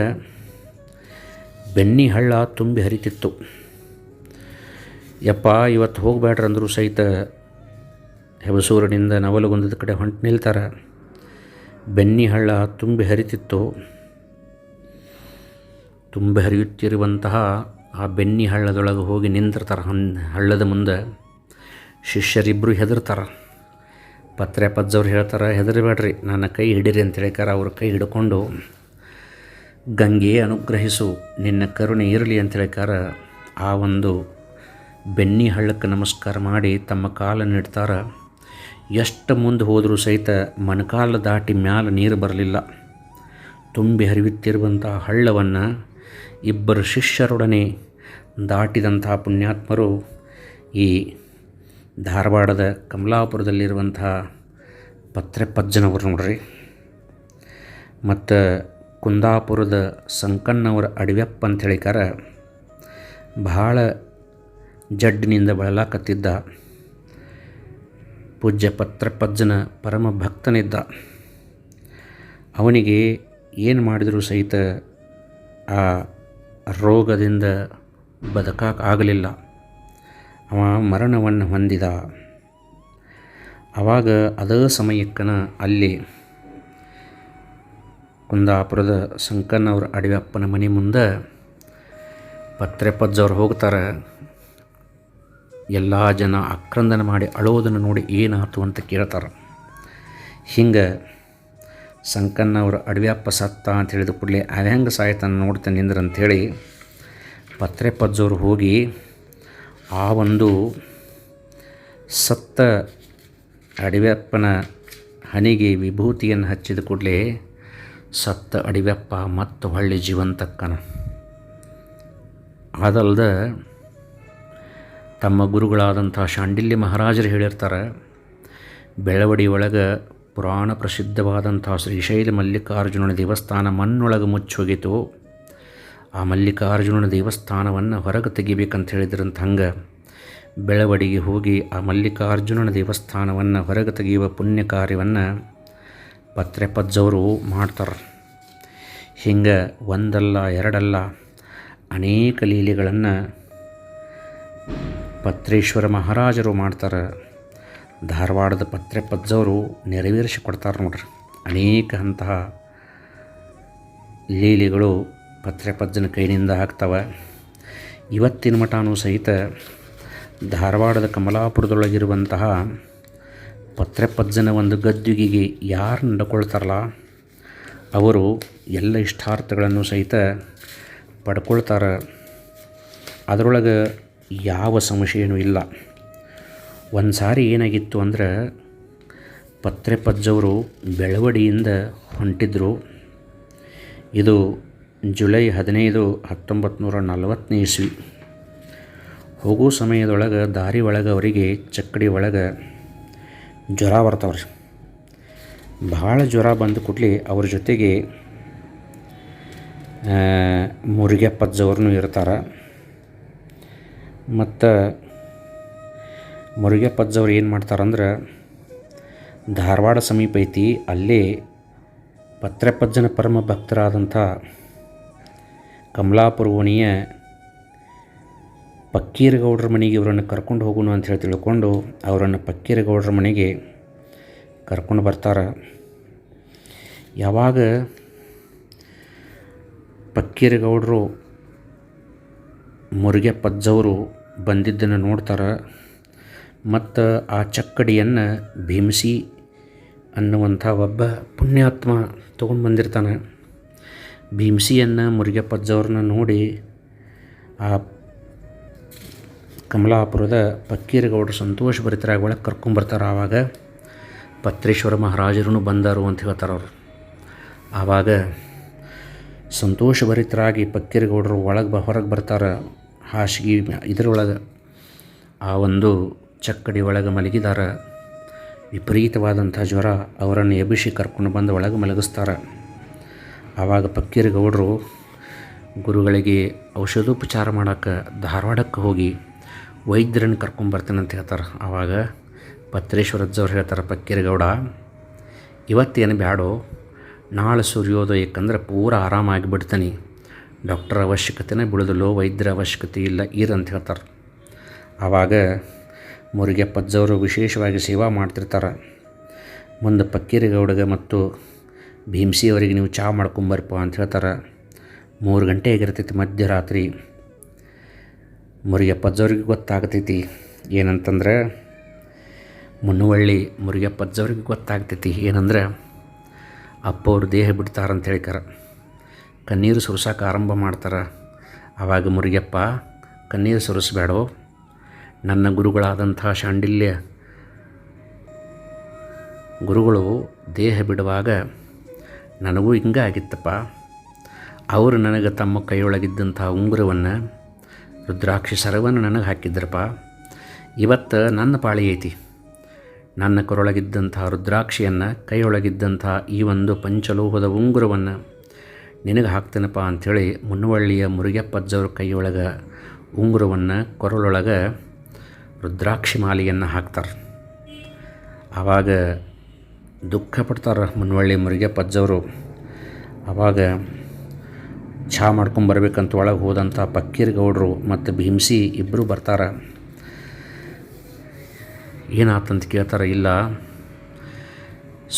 ಬೆನ್ನಿ ಹಳ್ಳ ತುಂಬಿ ಹರಿತಿತ್ತು. ಯಪ್ಪ ಇವತ್ತು ಹೋಗಬೇಡ್ರಂದ್ರೂ ಸಹಿತ ಹೆಬಸೂರಿನಿಂದ ನವಲಗುಂದದ ಕಡೆ ಹೊಂಟು ನಿಲ್ತಾರೆ. ಬೆನ್ನಿ ಹಳ್ಳ ತುಂಬಿ ಹರಿತಿತ್ತು. ತುಂಬಿ ಹರಿಯುತ್ತಿರುವಂತಹ ಆ ಬೆನ್ನಿ ಹಳ್ಳದೊಳಗೆ ಹೋಗಿ ನಿಂತಿರ್ತಾರೆ. ಹಳ್ಳದ ಮುಂದೆ ಶಿಷ್ಯರಿಬ್ಬರು ಹೆದರ್ತಾರೆ. ಪತ್ರೆ ಪಜ್ಜವ್ರು ಹೇಳ್ತಾರೆ, ಹೆದರಬೇಡ್ರಿ, ನನ್ನ ಕೈ ಹಿಡಿರಿ ಅಂತ ಹೇಳಿಕಾರ ಅವ್ರ ಕೈ ಹಿಡ್ಕೊಂಡು ಗಂಗೆ ಅನುಗ್ರಹಿಸು, ನಿನ್ನ ಕರುಣೆ ಇರಲಿ ಅಂತ ಹೇಳಿಕಾರ ಆ ಒಂದು ಬೆನ್ನಿ ಹಳ್ಳಕ್ಕೆ ನಮಸ್ಕಾರ ಮಾಡಿ ತಮ್ಮ ಕಾಲನ್ನು ಇಡ್ತಾರೆ. ಎಷ್ಟು ಮುಂದೆ ಹೋದರೂ ಸಹಿತ ಮೊಣಕಾಲು ದಾಟಿ ಮ್ಯಾಲೆ ನೀರು ಬರಲಿಲ್ಲ. ತುಂಬಿ ಹರಿಯುತ್ತಿರುವಂಥ ಹಳ್ಳವನ್ನು ಇಬ್ಬರು ಶಿಷ್ಯರೊಡನೆ ದಾಟಿದಂಥ ಪುಣ್ಯಾತ್ಮರು ಈ ಧಾರವಾಡದ ಕಮಲಾಪುರದಲ್ಲಿರುವಂಥ ಪತ್ರೆ ಪಜ್ಜನವರು ನೋಡ್ರಿ. ಮತ್ತು ಕುಂದಾಪುರದ ಸಂಕಣ್ಣವರ ಅಡವ್ಯಪ್ಪ ಅಂತ ಹೇಳಿಕಾರ ಭಾಳ ಜಡ್ಡಿನಿಂದ ಬಳಲಾಕತ್ತಿದ್ದ ಪೂಜ್ಯ ಪತ್ರೆ ಪಜ್ಜನ ಪರಮ ಭಕ್ತನಿದ್ದ. ಅವನಿಗೆ ಏನು ಮಾಡಿದರೂ ಸಹಿತ ಆ ರೋಗದಿಂದ ಬದುಕಾಗಲಿಲ್ಲ. ಅವ ಮರಣವನ್ನು ಹೊಂದಿದ. ಆವಾಗ ಅದೇ ಸಮಯಕ್ಕನ ಅಲ್ಲಿ ಕುಂದಾಪುರದ ಸಂಕಣ್ಣವ್ರ ಅಡವ್ಯಪ್ಪನ ಮನೆ ಮುಂದೆ ಪತ್ರೆ ಪಜ್ಜವ್ರು ಹೋಗ್ತಾರೆ. ಎಲ್ಲ ಜನ ಆಕ್ರಂದನ ಮಾಡಿ ಅಳೋದನ್ನು ನೋಡಿ ಏನಾಯ್ತು ಅಂತ ಕೇಳ್ತಾರೆ. ಹಿಂಗೆ ಸಂಕನ್ನವರು ಅಡವ್ಯಪ್ಪ ಸತ್ತ ಅಂತ ಹೇಳಿದ ಕೂಡಲೇ ಅದು ಹೆಂಗೆ ಸಾಯ್ತಾನೆ ನೋಡ್ತಾನೆ ನಿಂದ್ರ ಅಂಥೇಳಿ ಪತ್ರೆಪಜ್ಜವರು ಹೋಗಿ ಆ ಒಂದು ಸತ್ತ ಅಡವ್ಯಪ್ಪನ ಹನಿಗೆ ವಿಭೂತಿಯನ್ನು ಹಚ್ಚಿದ ಕೂಡಲೇ ಸತ್ತ ಅಡವ್ಯಪ್ಪ ಮತ್ತು ಹೊಳ್ಳಿ ಜೀವಂತಕ್ಕನ. ಅದಲ್ಲದೆ ತಮ್ಮ ಗುರುಗಳಾದಂಥ ಶಾಂಡಿಲ್ಯ ಮಹಾರಾಜರು ಹೇಳಿರ್ತಾರೆ, ಬೆಳವಡಿ ಒಳಗೆ ಪುರಾಣ ಪ್ರಸಿದ್ಧವಾದಂಥ ಶ್ರೀಶೈಲ ಮಲ್ಲಿಕಾರ್ಜುನನ ದೇವಸ್ಥಾನ ಮಣ್ಣೊಳಗೆ ಮುಚ್ಚೋಗಿತು. ಆ ಮಲ್ಲಿಕಾರ್ಜುನನ ದೇವಸ್ಥಾನವನ್ನು ಹೊರಗೆ ತೆಗಿಬೇಕಂತ ಹೇಳಿದ್ರಂತ. ಹಂಗೆ ಬೆಳವಡಿಗೆ ಹೋಗಿ ಆ ಮಲ್ಲಿಕಾರ್ಜುನನ ದೇವಸ್ಥಾನವನ್ನು ಹೊರಗೆ ತೆಗೆಯುವ ಪುಣ್ಯ ಕಾರ್ಯವನ್ನು ಪತ್ರೆಪಜ್ಜವರು ಮಾಡ್ತಾರೆ. ಹಿಂಗೆ ಒಂದಲ್ಲ ಎರಡಲ್ಲ ಅನೇಕ ಲೀಲೆಗಳನ್ನು ಪತ್ರೇಶ್ವರ ಮಹಾರಾಜರು ಮಾಡ್ತಾರೆ. ಧಾರವಾಡದ ಪತ್ರೆಪಜ್ಜವರು ನೆರವೇರಿಸಿಕೊಡ್ತಾರೆ ನೋಡ್ರಿ. ಅನೇಕ ಅಂತಹ ಲೀಲೆಗಳು ಪತ್ರೆಪಜ್ಜನ ಕೈನಿಂದ ಆಗ್ತವೆ. ಇವತ್ತಿನ ಮಠನೂ ಸಹಿತ ಧಾರವಾಡದ ಕಮಲಾಪುರದೊಳಗಿರುವಂತಹ ಪತ್ರೆಪಜ್ಜನ ಒಂದು ಗದ್ದುಗೆಗೆ ಯಾರು ನಡ್ಕೊಳ್ತಾರಲ್ಲ ಅವರು ಎಲ್ಲ ಇಷ್ಟಾರ್ಥಗಳನ್ನು ಸಹಿತ ಪಡ್ಕೊಳ್ತಾರೆ. ಅದರೊಳಗೆ ಯಾವ ಸಂಶಯನೂ ಇಲ್ಲ. ಒಂದು ಸಾರಿ ಏನಾಗಿತ್ತು ಅಂದ್ರೆ, ಪತ್ರೆಪಜ್ಜವರು ಬೆಳವಡಿಯಿಂದ ಹೊಂಟಿದ್ರು. ಇದು ಜುಲೈ 15, 1940ನೇ ಇಸ್ವಿ. ಹೋಗೋ ಸಮಯದೊಳಗೆ ದಾರಿ ಒಳಗೆ ಅವರಿಗೆ ಚಕ್ಕಡಿ ಒಳಗೆ ಜ್ವರ ಬರ್ತಾವ್ರಿ. ಭಾಳ ಜ್ವರ ಬಂದ ಕೂಡಲೇ ಅವ್ರ ಜೊತೆಗೆ ಮುರುಗಪ್ಪಜ್ಜವ್ರನ್ನೂ ಇರ್ತಾರೆ. ಮತ್ತು ಮುರುಗಪ್ಪಜ್ಜವ್ರು ಏನು ಮಾಡ್ತಾರಂದ್ರೆ, ಧಾರವಾಡ ಸಮೀಪ ಐತಿ, ಅಲ್ಲೇ ಪತ್ರೆಪಜ್ಜನ ಪರಮ ಭಕ್ತರಾದಂಥ ಕಮಲಾಪುರ ಓಣಿಯ ಪಕ್ಕೀರಗೌಡ್ರ ಮನೆಗೆ ಇವರನ್ನು ಕರ್ಕೊಂಡು ಹೋಗೋಣ ಅಂಥೇಳಿ ತಿಳ್ಕೊಂಡು ಅವರನ್ನು ಪಕ್ಕೀರಗೌಡ್ರ ಮನೆಗೆ ಕರ್ಕೊಂಡು ಬರ್ತಾರೆ. ಯಾವಾಗ ಪಕ್ಕೀರಗೌಡರು ಮುರುಗಪ್ಪಜ್ಜವರು ಬಂದಿದ್ದನ್ನು ನೋಡ್ತಾರೆ ಮತ್ತು ಆ ಚಕ್ಕಡಿಯನ್ನು ಭೀಮಸಿ ಅನ್ನುವಂಥ ಒಬ್ಬ ಪುಣ್ಯಾತ್ಮ ತೊಗೊಂಡು ಬಂದಿರ್ತಾನೆ. ಭೀಮಸಿಯನ್ನು ಮುರುಗಪ್ಪಜ್ಜವ್ರನ್ನ ನೋಡಿ ಆ ಕಮಲಾಪುರದ ಪಕ್ಕೀರಗೌಡರು ಸಂತೋಷಭರಿತರಾಗಿ ಒಳಗೆ ಕರ್ಕೊಂಬರ್ತಾರೆ. ಆವಾಗ ಪತ್ರೇಶ್ವರ ಮಹಾರಾಜರೂ ಬಂದರು ಅಂತ ಹೇಳ್ತಾರೆ ಅವರು. ಆವಾಗ ಸಂತೋಷಭರಿತರಾಗಿ ಪಕ್ಕೀರಗೌಡರು ಹೊರಗೆ ಬರ್ತಾರೆ. ಹಾಸಿಗೆ ಇದರೊಳಗೆ ಆ ಒಂದು ಚಕ್ಕಡಿ ಒಳಗೆ ಮಲಗಿದಾರ. ವಿಪರೀತವಾದಂಥ ಜ್ವರ. ಅವರನ್ನು ಎಬ್ಬಿಸಿ ಕರ್ಕೊಂಡು ಬಂದು ಒಳಗೆ ಮಲಗಿಸ್ತಾರೆ. ಆವಾಗ ಪಕ್ಕೀರಗೌಡರು ಗುರುಗಳಿಗೆ ಔಷಧೋಪಚಾರ ಮಾಡೋಕ್ಕೆ ಧಾರವಾಡಕ್ಕೆ ಹೋಗಿ ವೈದ್ಯರನ್ನು ಕರ್ಕೊಂಬರ್ತೇನೆ ಅಂತ ಹೇಳ್ತಾರೆ. ಆವಾಗ ಪತ್ರೇಶ್ವರಜ್ಜವ್ರು ಹೇಳ್ತಾರೆ, ಪಕ್ಕೀರಗೌಡ ಇವತ್ತೇನು ಬ್ಯಾಡೋ, ನಾಳೆ ಸೂರ್ಯೋದಯಕ್ಕಂದ್ರೆ ಪೂರ ಆರಾಮಾಗಿ ಬಿಡ್ತಾನೆ, ಡಾಕ್ಟರ್ ಅವಶ್ಯಕತೆನೇ ಬಿಡೋದಿಲ್ಲೋ, ವೈದ್ಯರ ಅವಶ್ಯಕತೆ ಇಲ್ಲ ಅಂತ ಹೇಳ್ತಾರೆ. ಆವಾಗ ಮುರುಗಪ್ಪಜ್ಜವರು ವಿಶೇಷವಾಗಿ ಸೇವಾ ಮಾಡ್ತಿರ್ತಾರೆ. ಮುಂದೆ ಪಕ್ಕೀರಗೌಡಗೆ ಮತ್ತು ಭೀಮಸಿ ಅವರಿಗೆ ನೀವು ಚಹಾ ಮಾಡ್ಕೊಂಬರ್ಪ ಅಂತ ಹೇಳ್ತಾರೆ. 3 ಗಂಟೆ ಆಗಿರ್ತೈತಿ ಮಧ್ಯರಾತ್ರಿ. ಮುರುಗಪ್ಪಜ್ಜವ್ರಿಗೆ ಗೊತ್ತಾಗ್ತೈತಿ ಏನಂತಂದ್ರೆ, ಮುನ್ನುವಳ್ಳಿ ಮುರುಗಪ್ಪಜ್ಜವ್ರಿಗೆ ಗೊತ್ತಾಗ್ತೈತಿ ಏನಂದ್ರೆ ಅಪ್ಪ ಅವರು ದೇಹ ಬಿಡ್ತಾರಂತ ಹೇಳ್ತಾರೆ. ಕಣ್ಣೀರು ಸುರಿಸೋಕೆ ಆರಂಭ ಮಾಡ್ತಾರೆ. ಆವಾಗ ಮುರುಗಪ್ಪ, ಕಣ್ಣೀರು ಸುರಿಸ್ಬೇಡೋ, ನನ್ನ ಗುರುಗಳಾದಂಥ ಶಾಂಡಿಲ್ಯ ಗುರುಗಳು ದೇಹ ಬಿಡುವಾಗ ನನಗೂ ಹಿಂಗೆ ಆಗಿತ್ತಪ್ಪ. ಅವರು ನನಗೆ ತಮ್ಮ ಕೈಯೊಳಗಿದ್ದಂಥ ಉಂಗುರವನ್ನು, ರುದ್ರಾಕ್ಷಿ ಸರವನ್ನು ನನಗೆ ಹಾಕಿದ್ರಪ್ಪ. ಇವತ್ತು ನನ್ನ ಪಾಳಿ ಐತಿ. ನನ್ನ ಕೊರೊಳಗಿದ್ದಂಥ ರುದ್ರಾಕ್ಷಿಯನ್ನು, ಕೈಯೊಳಗಿದ್ದಂಥ ಈ ಒಂದು ಪಂಚಲೋಹದ ಉಂಗುರವನ್ನು ನಿನಗೆ ಹಾಕ್ತೇನಪ್ಪ ಅಂಥೇಳಿ ಮುನ್ನುವಳ್ಳಿಯ ಮುರುಗಪ್ಪಜ್ಜವ್ರ ಕೈಯೊಳಗೆ ಉಂಗುರವನ್ನು, ಕೊರಳೊಳಗೆ ರುದ್ರಾಕ್ಷಿ ಮಾಲೆಯನ್ನು ಹಾಕ್ತಾರೆ. ಆವಾಗ ದುಃಖ ಪಡ್ತಾರೆ ಮುನ್ನುವಳ್ಳಿ ಮುರುಗಪ್ಪಜ್ಜವರು. ಆವಾಗ ಚಹಾ ಮಾಡ್ಕೊಂಬರ್ಬೇಕಂತ ಒಳಗೆ ಹೋದಂಥ ಪಕ್ಕೀರಗೌಡರು ಮತ್ತು ಭೀಮಸಿ ಇಬ್ಬರು ಬರ್ತಾರೆ. ಏನಾತಂತ ಕೇಳ್ತಾರೆ. ಇಲ್ಲ,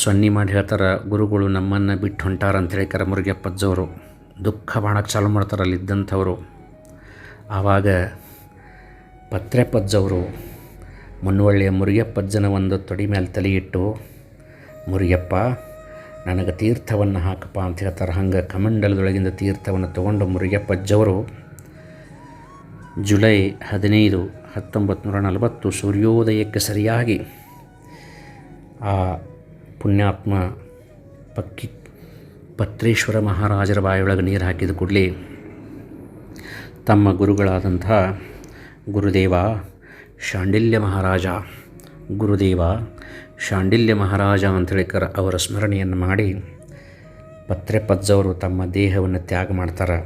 ಸೊನ್ನೆ ಮಾಡಿ ಹೇಳ್ತಾರೆ, ಗುರುಗಳು ನಮ್ಮನ್ನು ಬಿಟ್ಟು ಹೊಂಟಾರ ಅಂತ ಹೇಳ್ತಾರೆ ಮುರುಗಪ್ಪಜ್ಜವರು. ದುಃಖ ಮಾಡೋಕ್ಕೆ ಚಾಲು ಮಾಡ್ತಾರೆ ಅಲ್ಲಿದ್ದಂಥವರು. ಆವಾಗ ಪತ್ರೆಪಜ್ಜವರು ಮುನ್ನುವಳ್ಳಿಯ ಮುರುಗಪ್ಪಜ್ಜನ ಒಂದು ತೊಡೆ ಮೇಲೆ ತಲೆ ಇಟ್ಟು, ಮುರುಗಪ್ಪ, ನನಗೆ ತೀರ್ಥವನ್ನು ಹಾಕಪ್ಪ ಅಂತ ಹೇಳ್ತಾರೆ. ಹಂಗೆ ಕಮಂಡಲದೊಳಗಿಂದ ತೀರ್ಥವನ್ನು ತಗೊಂಡು ಮುರುಗಪ್ಪಜ್ಜವರು ಜುಲೈ 15, 1940 ಸೂರ್ಯೋದಯಕ್ಕೆ ಸರಿಯಾಗಿ ಆ ಪುಣ್ಯಾತ್ಮ ಪತ್ರೇಶ್ವರ ಮಹಾರಾಜರ ಬಾಯಿಯೊಳಗೆ ನೀರು ಹಾಕಿದ ಕೂಡಲೇ ತಮ್ಮ ಗುರುಗಳಾದಂಥ ಗುರುದೇವ ಶಾಂಡಿಲ್ಯ ಮಹಾರಾಜ, ಗುರುದೇವ ಶಾಂಡಿಲ್ಯ ಮಹಾರಾಜ ಅಂತೇಳಿ ಅವರ ಸ್ಮರಣೆಯನ್ನು ಮಾಡಿ ಪತ್ರೆಪಜ್ಜವರು ತಮ್ಮ ದೇಹವನ್ನು ತ್ಯಾಗ ಮಾಡ್ತಾರೆ.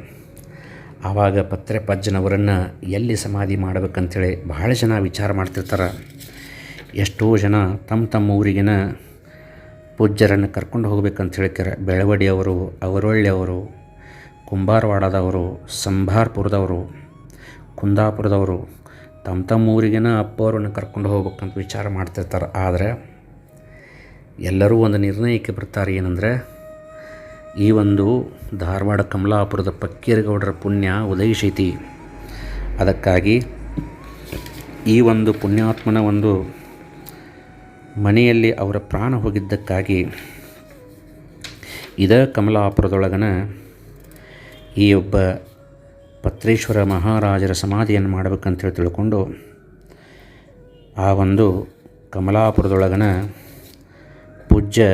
ಆವಾಗ ಪತ್ರೆಪಜ್ಜನವರನ್ನು ಎಲ್ಲಿ ಸಮಾಧಿ ಮಾಡಬೇಕಂತೇಳಿ ಬಹಳ ಜನ ವಿಚಾರ ಮಾಡ್ತಿರ್ತಾರೆ. ಎಷ್ಟೋ ಜನ ತಮ್ಮ ಊರಿಗಿನ ಪೂಜ್ಯರನ್ನು ಕರ್ಕೊಂಡು ಹೋಗ್ಬೇಕಂತ ಹೇಳ್ತಾರೆ. ಬೆಳವಡಿಯವರು, ಅವರೊಳ್ಳೆಯವರು, ಕುಂಬಾರವಾಡದವರು, ಸಂಭಾರ್ಪುರದವರು, ಕುಂದಾಪುರದವರು ತಮ್ಮ ಊರಿಗಿನ ಅಪ್ಪವರನ್ನು ಕರ್ಕೊಂಡು ಹೋಗ್ಬೇಕಂತ ವಿಚಾರ ಮಾಡ್ತಿರ್ತಾರೆ. ಆದರೆ ಎಲ್ಲರೂ ಒಂದು ನಿರ್ಣಯಕ್ಕೆ ಬರ್ತಾರೆ. ಏನಂದರೆ, ಈ ಒಂದು ಧಾರವಾಡ ಕಮಲಾಪುರದ ಪಕ್ಕೀರಗೌಡರ ಪುಣ್ಯ ಉದಯಿಸೈತಿ. ಅದಕ್ಕಾಗಿ ಈ ಒಂದು ಪುಣ್ಯಾತ್ಮನ ಒಂದು ಮನೆಯಲ್ಲಿ ಅವರ ಪ್ರಾಣ ಹೋಗಿದ್ದಕ್ಕಾಗಿ ಇದೇ ಕಮಲಾಪುರದೊಳಗನ ಈ ಒಬ್ಬ ಪತ್ರೇಶ್ವರ ಮಹಾರಾಜರ ಸಮಾಧಿಯನ್ನು ಮಾಡಬೇಕಂತೇಳಿ ತಿಳ್ಕೊಂಡು ಆ ಒಂದು ಕಮಲಾಪುರದೊಳಗನ ಪೂಜ್ಯ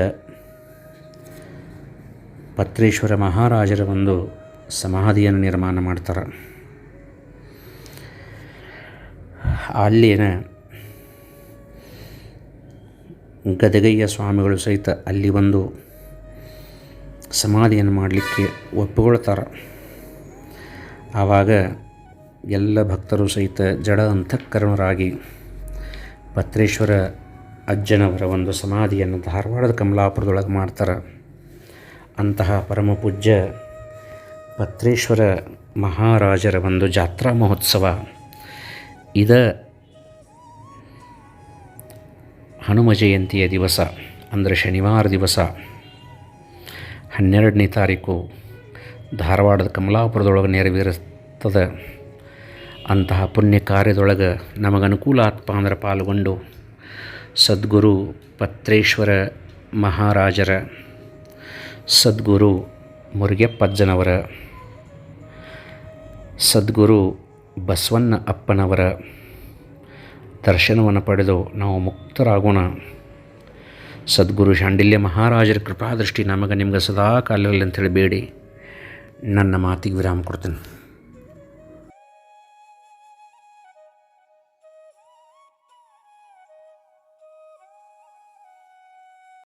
ಪತ್ರೇಶ್ವರ ಮಹಾರಾಜರ ಒಂದು ಸಮಾಧಿಯನ್ನು ನಿರ್ಮಾಣ ಮಾಡ್ತಾರೆ. ಅಲ್ಲಿನ ಗದಗಯ್ಯ ಸ್ವಾಮಿಗಳು ಸಹಿತ ಅಲ್ಲಿ ಒಂದು ಸಮಾಧಿಯನ್ನು ಮಾಡಲಿಕ್ಕೆ ಒಪ್ಪಿಕೊಳ್ತಾರೆ. ಆವಾಗ ಎಲ್ಲ ಭಕ್ತರು ಸಹಿತ ಜಡ ಅಂತಃಕರಣರಾಗಿ ಪತ್ರೇಶ್ವರ ಅಜ್ಜನವರ ಒಂದು ಸಮಾಧಿಯನ್ನು ಧಾರವಾಡದ ಕಮಲಾಪುರದೊಳಗೆ ಮಾಡ್ತಾರೆ. ಅಂತಹ ಪರಮ ಪೂಜ್ಯ ಪತ್ರೇಶ್ವರ ಮಹಾರಾಜರ ಒಂದು ಜಾತ್ರಾ ಮಹೋತ್ಸವ ಹನುಮ ಜಯಂತಿಯ ದಿವಸ ಅಂದರೆ ಶನಿವಾರ ದಿವಸ 12ನೇ ತಾರೀಕು ಧಾರವಾಡದ ಕಮಲಾಪುರದೊಳಗೆ ನೆರವೇರುತ್ತದೆ. ಅಂತಹ ಪುಣ್ಯ ಕಾರ್ಯದೊಳಗೆ ನಮಗನುಕೂಲ ಆತ್ಮ ಅಂದ್ರೆ ಪಾಲ್ಗೊಂಡು ಸದ್ಗುರು ಪತ್ರೇಶ್ವರ ಮಹಾರಾಜರ, ಸದ್ಗುರು ಮುರುಗಪ್ಪಜ್ಜನವರ, ಸದ್ಗುರು ಬಸವಣ್ಣ ಅಪ್ಪನವರ ದರ್ಶನವನ್ನು ಪಡೆದು ನಾವು ಮುಕ್ತರಾಗೋಣ. ಸದ್ಗುರು ಶಾಂಡಿಲ್ಯ ಮಹಾರಾಜರ ಕೃಪಾದೃಷ್ಟಿ ನಮಗೆ ನಿಮಗೆ ಸದಾ ಕಾಲದಲ್ಲಿ ಅಂತೇಳಿ ಬೇಡಿ ನನ್ನ ಮಾತಿಗೆ ವಿರಾಮ ಕೊಡ್ತೇನೆ.